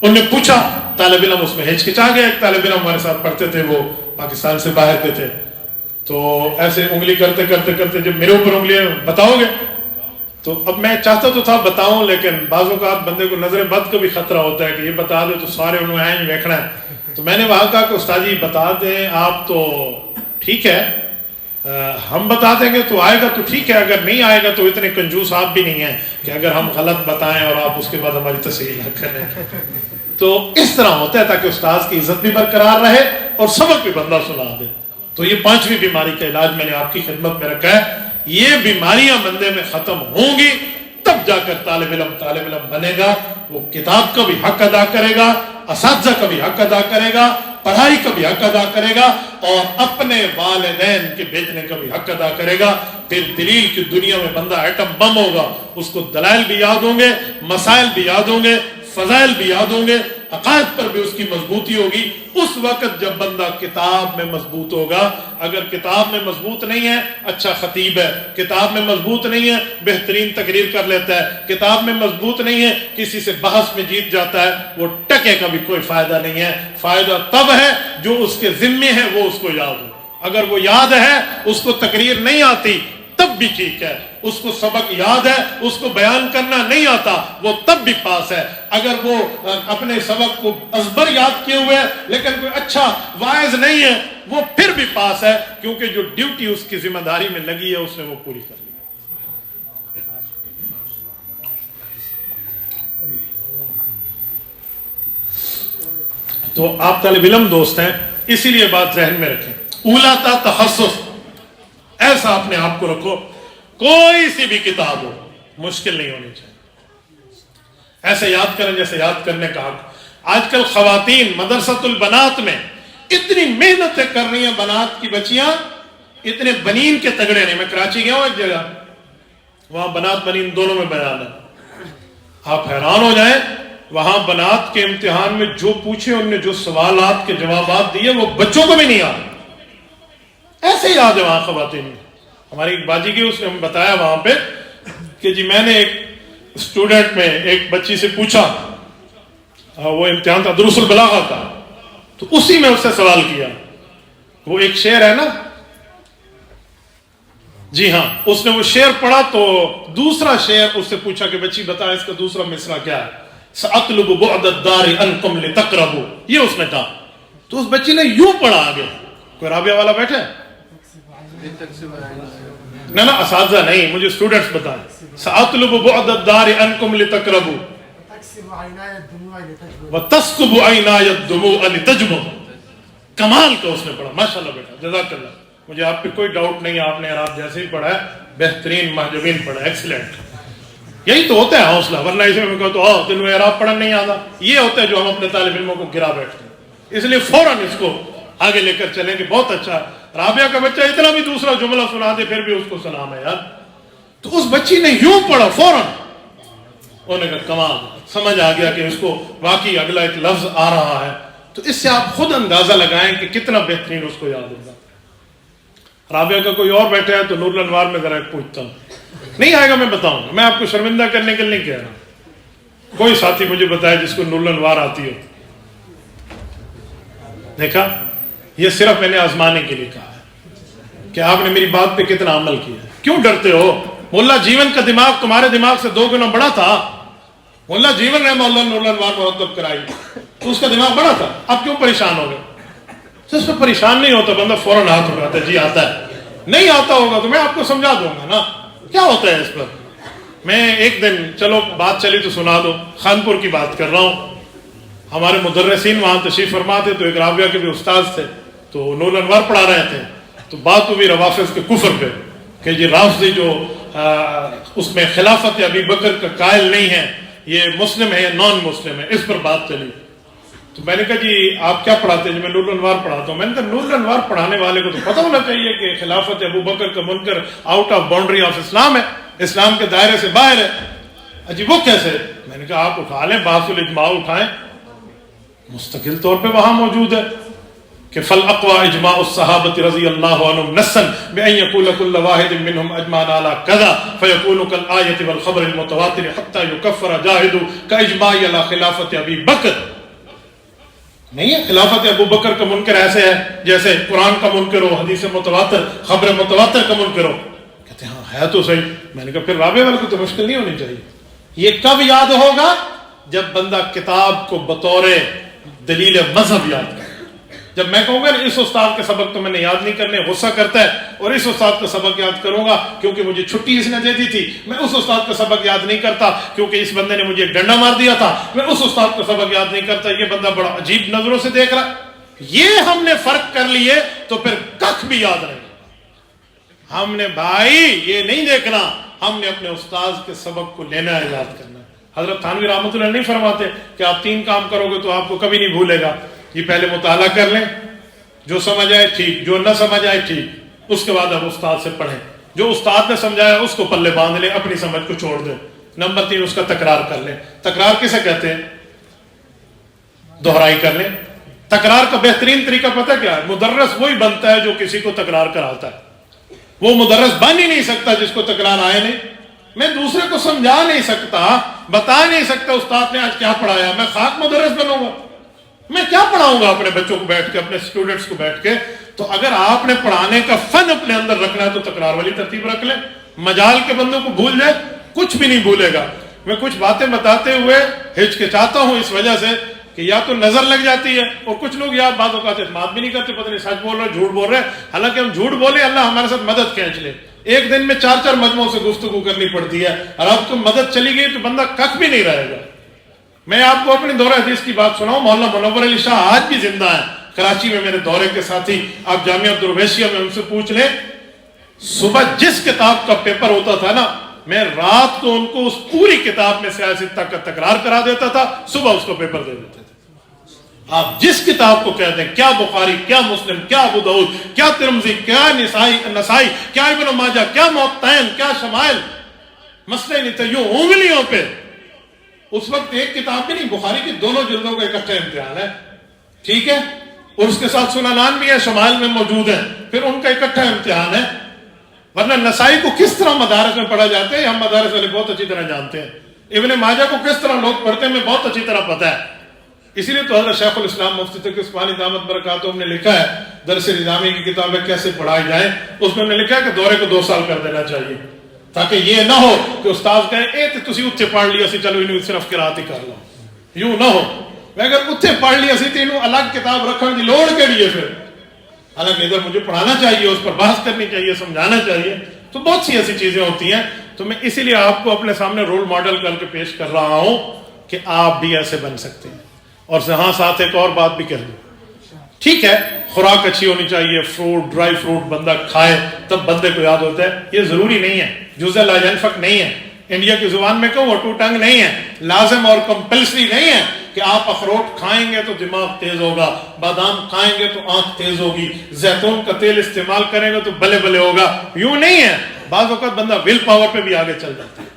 انہوں نے پوچھا۔ طالب علم اس میں ہچکچا گیا، ایک طالب علم ہمارے ساتھ پڑھتے تھے، وہ پاکستان سے باہر کے تھے، تو ایسے انگلی کرتے کرتے کرتے جب میرے اوپر انگلی بتاؤ گے، تو اب میں چاہتا تو تھا بتاؤں، لیکن بعض اوقات بندے کو نظر بد کا بھی خطرہ ہوتا ہے کہ یہ بتا دے تو سارے انہوں نے آئیں دیکھنا ہے۔ تو میں نے وہاں کہا کہ استاد جی بتا دیں آپ تو ٹھیک ہے، ہم بتا دیں گے تو آئے گا تو ٹھیک ہے، اگر نہیں آئے گا تو اتنے کنجوس آپ بھی نہیں ہیں کہ اگر ہم غلط بتائیں اور آپ اس کے بعد ہماری تصحیح نہ کریں۔ تو اس طرح ہوتا ہے تاکہ استاد کی عزت بھی برقرار رہے اور سبق بھی بندہ سنا دے۔ تو یہ 5ویں بیماری کا علاج میں نے آپ کی خدمت میں رکھا ہے۔ یہ بیماریاں بندے میں ختم ہوں گی تب جا کر طالب علم بنے گا، وہ کتاب کا بھی حق ادا کرے گا، اساتذہ کا بھی حق ادا کرے گا، پڑھائی کا بھی حق ادا کرے گا اور اپنے والدین کے بھیجنے کا بھی حق ادا کرے گا۔ پھر دلیل کی دنیا میں بندہ ایٹم بم ہوگا، اس کو دلائل بھی یاد ہوں گے، مسائل بھی یاد ہوں گے، فضائل بھی یاد ہوں گے، عقائد پر بھی اس کی مضبوطی ہوگی۔ اس وقت جب بندہ کتاب میں مضبوط ہوگا، اگر کتاب میں مضبوط نہیں ہے اچھا خطیب ہے، کتاب میں مضبوط نہیں ہے بہترین تقریر کر لیتا ہے، کتاب میں مضبوط نہیں ہے کسی سے بحث میں جیت جاتا ہے، وہ ٹکے کا بھی کوئی فائدہ نہیں ہے۔ فائدہ تب ہے جو اس کے ذمے ہے وہ اس کو یاد ہو۔ اگر وہ یاد ہے اس کو تقریر نہیں آتی تب بھی ٹھیک ہے، اس کو سبق یاد ہے اس کو بیان کرنا نہیں آتا وہ تب بھی پاس ہے۔ اگر وہ اپنے سبق کو ازبر یاد کیے ہوئے لیکن کوئی اچھا واعظ نہیں ہے وہ پھر بھی پاس ہے، کیونکہ جو ڈیوٹی اس کی ذمہ داری میں لگی ہے اس نے وہ پوری کر لی۔ تو آپ طالب علم دوست ہیں اسی لیے بات ذہن میں رکھیں، اولا تا تخصص، ایسا اپنے آپ کو رکھو کوئی سی بھی کتاب ہو مشکل نہیں ہونی چاہیے، ایسے یاد کریں جیسے یاد کرنے کا حق۔ آج کل خواتین مدرسۃ البنات میں اتنی محنتیں کر رہی ہیں، بنات کی بچیاں اتنے بنین کے تگڑے نہیں۔ میں کراچی گیا ہوں ایک جگہ، وہاں بنات بنین دونوں میں بیان ہے، آپ حیران ہو جائیں۔ وہاں بنات کے امتحان میں جو پوچھے ان نے جو سوالات کے جوابات دیے وہ بچوں کو بھی نہیں آتے، ایسے ہی یاد ہے وہاں خواتین۔ ہماری ایک باجی کی اس نے ہمیں بتایا وہاں پہ کہ جی میں نے ایک اسٹوڈنٹ میں ایک بچی سے پوچھا وہ امتحان تھا دروس البلاغہ کا، تو اسی میں اس سے سوال کیا. وہ ایک شعر ہے نا، جی ہاں، اس نے وہ شعر پڑھا تو دوسرا شعر اس سے پوچھا کہ بچی بتا اس کا دوسرا مصرع کیا ہے. سأطلب بعد الدار عنكم لتقربوا، یہ اس نے کہا. تو اس بچی نے یوں پڑھا آگے. کوئی رابعہ والا بیٹھا ہے؟ نہ اساتذہ نہیں، مجھے اسٹوڈنٹس بتائیں. سأطلب بعد الدار عنكم لتقربوا وتسكب عيناي الدموع لتجمع. کمال کا اس نے پڑھا. ماشاءاللہ بیٹا، جزاک اللہ. مجھے آپ پہ کوئی ڈاؤٹ نہیں، آپ نے اعراب جیسے ہی پڑھا ہے بہترین محجوبین پڑھا ہے، ایکسیلنٹ. یہی تو ہوتا ہے حوصلہ، ورنہ اسے میں کہا تو تینوں اعراب پڑھنا نہیں آتا. یہ ہوتا ہے جو ہم اپنے طالب علموں کو گرا بیٹھتے ہیں. اس لیے فوراً اس کو آگے لے کر چلیں کہ بہت اچھا. رابعہ کا بچہ اتنا بھی دوسرا جملہ سنا دے پھر بھی اس کو سلام ہے یار. تو اس بچی نے یوں پڑھا فوراً. انہوں نے کہا کمال، سمجھ آ گیا کہ اس کو واقعی اگلا ایک لفظ آ رہا ہے. تو اس سے آپ خود اندازہ لگائیں کہ کتنا بہترین اس کو یاد ہوگا. رابعہ کا کوئی اور بیٹھا ہے تو نور الانوار میں ذرا پوچھتا ہوں. نہیں آئے گا میں بتاؤں گا، میں آپ کو شرمندہ کرنے کے لیے نہیں کہہ رہا. کوئی ساتھی مجھے بتائے جس کو نور الانوار آتی ہو. دیکھا، یہ صرف میں نے آزمانے کے لیے کہا ہے کہ آپ نے میری بات پہ کتنا عمل کیا ہے. کیوں ڈرتے ہو؟ مولا جیون کا دماغ تمہارے دماغ سے 2 گنا بڑا تھا. مولا جیون رحمہ اللہ نور الانوار مرتب کرائی تو اس کا دماغ بڑا تھا. اب کیوں پریشان ہو گئے؟ اس پہ پریشان نہیں ہوتا بندہ، فوراً ہاتھ اٹھاتا ہے جی آتا ہے. نہیں آتا ہوگا تو میں آپ کو سمجھا دوں گا نا کیا ہوتا ہے اس پر. میں ایک دن، چلو بات چلی تو سنا دو، خانپور کی بات کر رہا ہوں. ہمارے مدرسین وہاں تشریف فرما تھے، تو ایک رابعہ کے بھی استاذ تھے تو نور الانوار پڑھا رہے تھے. تو بات ہوئی روافظ کے کفر پہ کہ یہ رافضی جو اس میں خلافت ابی بکر کا قائل نہیں ہے، یہ مسلم ہے یا نان مسلم ہے، اس پر بات چلی. تو میں نے کہا جی آپ کیا پڑھاتے ہیں؟ میں نور الانوار پڑھاتا ہوں. میں نے کہا نور الانوار پڑھانے والے کو تو پتہ ہونا چاہیے کہ خلافت ابو بکر کا منکر آؤٹ آف باؤنڈری آف اسلام ہے، اسلام کے دائرے سے باہر ہے. اجی وہ کیسے؟ میں نے کہا آپ اٹھا لیں، بحث الاجماع اٹھائیں، مستقل طور پہ وہاں موجود ہے کہ فالاقوى اجماع الصحابة رضی اللہ عنہم نصا بأن يقول كل واحد منهم اجمعنا على كذا فيكون كالآية والخبر المتواتر حتى يكفر جاهد كاجماع على خلافت ابی بکر. نہیں ہے خلافت ابو بکر کا منکر ایسے ہے جیسے قرآن کا منکر ہو، حدیث متواتر، خبر متواتر کا منکر ہو. کہتے ہیں ہاں ہے تو صحیح. میں نے کہا پھر رابعہ والے کو تو مشکل نہیں ہونی چاہیے. یہ کب یاد ہوگا؟ جب بندہ کتاب کو بطور دلیل مذہب یاد کرے. جب میں کہوں گا اس استاد کے سبق تو میں نے یاد نہیں کرنے، غصہ کرتا ہے، اور اس استاد کا سبق یاد کروں گا کیونکہ مجھے چھٹی اس نے دے دی تھی. میں اس استاد کا سبق یاد نہیں کرتا کیونکہ اس بندے نے مجھے ڈنڈا مار دیا تھا. میں اس استاد کا سبق یاد نہیں کرتا، یہ بندہ بڑا عجیب نظروں سے دیکھ رہا. یہ ہم نے فرق کر لیے تو پھر کخ بھی یاد رہے. ہم نے بھائی یہ نہیں دیکھنا، ہم نے اپنے استاد کے سبق کو لینا ہے، یاد کرنا. حضرت تھانوی رحمۃ اللہ نہیں فرماتے کہ آپ 3 کام کرو گے تو آپ کو کبھی نہیں بھولے گا. یہ پہلے مطالعہ کر لیں، جو سمجھ آئے ٹھیک، جو نہ سمجھ آئے ٹھیک. اس کے بعد اب استاد سے پڑھیں، جو استاد نے سمجھایا اس کو پلے باندھ لیں، اپنی سمجھ کو چھوڑ دیں. نمبر 3 اس کا تکرار کر لیں. تکرار کسے کہتے ہیں؟ دہرائی کر لیں. تکرار کا بہترین طریقہ پتہ کیا ہے؟ مدرس وہی بنتا ہے جو کسی کو تکرار کراتا ہے. وہ مدرس بن ہی نہیں سکتا جس کو تکرار آئے نہیں. میں دوسرے کو سمجھا نہیں سکتا، بتا نہیں سکتا استاد نے آج کیا پڑھایا. میں خاک مدرس بنوں گا؟ میں کیا پڑھاؤں گا اپنے بچوں کو بیٹھ کے، اپنے اسٹوڈنٹس کو بیٹھ کے؟ تو اگر آپ نے پڑھانے کا فن اپنے اندر رکھنا ہے تو تکرار والی ترتیب رکھ لیں. مجال کے بندوں کو بھول جائے، کچھ بھی نہیں بھولے گا. میں کچھ باتیں بتاتے ہوئے ہچکچاتا ہوں اس وجہ سے کہ یا تو نظر لگ جاتی ہے، اور کچھ لوگ یا بعض اوقات اعتماد بھی نہیں کرتے، پتہ نہیں سچ بول رہے جھوٹ بول رہے. حالانکہ ہم جھوٹ بولے اللہ ہمارے ساتھ مدد کھینچ لے. ایک دن میں 4 مجموعوں سے گفتگو کرنی پڑتی ہے، اور اب تو مدد چلی گئی تو بندہ کخ بھی نہیں رہے گا. میں آپ کو اپنی دورہ حدیث کی بات سناؤں. مولانا منور علی شاہ آج بھی زندہ ہیں کراچی میں، میرے دورے کے ساتھی. آپ جامعہ عبدالوہیشیہ میں ان سے پوچھ لیں، صبح جس کتاب کا پیپر ہوتا تھا نا، میں رات کو ان کو اس پوری کتاب میں سیاست کا تکرار کرا دیتا تھا، صبح اس کو پیپر دے دیتے تھے. آپ جس کتاب کو کہتے ہیں، کیا بخاری، کیا مسلم، کیا ابو داؤد، کیا ترمذی، کیا نسائی، کیا ابن ماجہ، کیا موطئین، کیا شمائل، مسئلے نہیں تھے. یوں انگلیوں پہ. اس وقت ایک کتاب بھی نہیں، بخاری کی دونوں جلدوں کا اکٹھا امتحان ہے، ٹھیک ہے، اور اس کے ساتھ سننان بھی ہے، شمائل میں موجود ہیں، پھر ان کا اکٹھا امتحان ہے. ورنہ نسائی کو کس طرح مدارس میں پڑھا جاتا ہے ہم مدارس والے بہت اچھی طرح جانتے ہیں. ابن ماجہ کو کس طرح لوگ پڑھتے ہیں ہمیں بہت اچھی طرح پتہ ہے. اسی لیے تو حضرت شیخ الاسلام مفتی تقی عثمانی دامت برکاتہم نے لکھا ہے، درس نظامی کی کتابیں کیسے پڑھائی جائیں، اس میں انہوں نے لکھا ہے کہ دورے کو 2 سال کر دینا چاہیے، تاکہ یہ نہ ہو کہ استاد کہیں اے تے تسی اتھے پڑھ لیا سی، چلو انہوں صرف قرات ہی کر لو، یوں نہ ہو۔ اگر اتھے پڑھ لیا سی تو انہوں الگ کتاب رکھنے کی لوڑ کیڑی ہے پھر، حالانکہ ادھر مجھے پڑھانا چاہیے، اس پر بحث کرنی چاہیے، سمجھانا چاہیے۔ تو بہت سی ایسی چیزیں ہوتی ہیں، تو میں اسی لیے آپ کو اپنے سامنے رول ماڈل کر کے پیش کر رہا ہوں کہ آپ بھی ایسے بن سکتے ہیں۔ اور ہاں ساتھ ایک اور بات بھی کہہ دوں، ٹھیک ہے خوراک اچھی ہونی چاہیے، فروٹ ڈرائی فروٹ بندہ کھائے تب بندے کو یاد ہوتا ہے، یہ ضروری نہیں ہے، جزء لا ينفق نہیں ہے، انڈیا کی زبان میں کہو ٹو ٹنگ نہیں ہے، لازم اور کمپلسری نہیں ہے کہ آپ اخروٹ کھائیں گے تو دماغ تیز ہوگا، بادام کھائیں گے تو آنکھ تیز ہوگی، زیتون کا تیل استعمال کریں گے تو بلے بلے ہوگا، یوں نہیں ہے۔ بعض اوقات بندہ ول پاور پہ بھی آگے چل جاتا ہے۔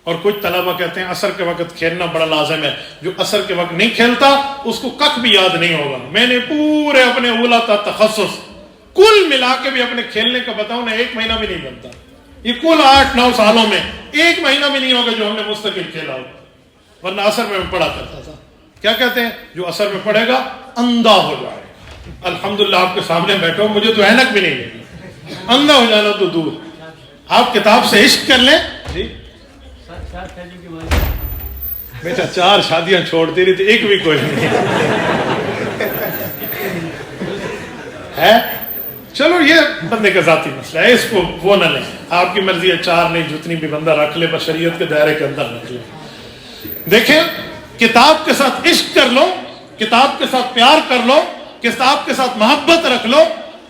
اور کچھ طلبہ کہتے ہیں عصر کے وقت کھیلنا بڑا لازم ہے، جو عصر کے وقت نہیں کھیلتا اس کو کک بھی یاد نہیں ہوگا۔ میں نے پورے اپنے اولا تا تخصص کل ملا کے بھی اپنے کھیلنے کا بتاؤں نا، 1 مہینہ بھی نہیں بنتا، یہ کل 8-9 سالوں میں 1 مہینہ بھی نہیں ہوگا جو ہم نے مستقل کھیلا ہو، ورنہ عصر میں پڑھا کرتا تھا۔ کیا کہتے ہیں؟ جو عصر میں پڑھے گا اندھا ہو جائے گا۔ الحمدللہ آپ کے سامنے بیٹھا ہوں، مجھے تو اینک بھی نہیں لگی، اندھا ہو جانا تو دور۔ آپ کتاب سے عشق کر لیں جی۔ بیٹا 4 شادیاں چھوڑتی رہی تھی، ایک بھی کوئی نہیں ہے۔ چلو یہ بندے کا ذاتی مسئلہ ہے، اس کو وہ نہ لیں، آپ کی مرضی ہے 4 نہیں، جتنی بھی بندہ رکھ لے، بس شریعت کے دائرے کے اندر رکھ لے۔ دیکھیں کتاب کے ساتھ عشق کر لو، کتاب کے ساتھ پیار کر لو، کتاب کے ساتھ محبت رکھ لو،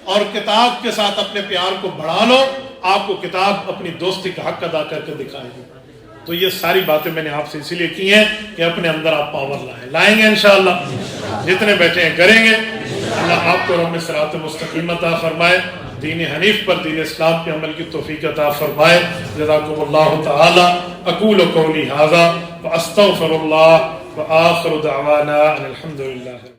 اور کتاب کے ساتھ اپنے پیار کو بڑھا لو، آپ کو کتاب اپنی دوستی کا حق ادا کر کے دکھائے گی۔ تو یہ ساری باتیں میں نے آپ سے اسی لیے کی ہیں کہ اپنے اندر آپ پاور لائیں گے انشاءاللہ، جتنے بیٹھے ہیں کریں گے۔ اللہ آپ کو رب صراط مستقیم عطا فرمائے، دین حنیف پر، دین اسلام کے عمل کی توفیق عطا فرمائے۔ جزاکم اللہ تعالی۔ اقول قولی ھذا واستغفر اللہ وآخر دعوانا ان الحمد للہ۔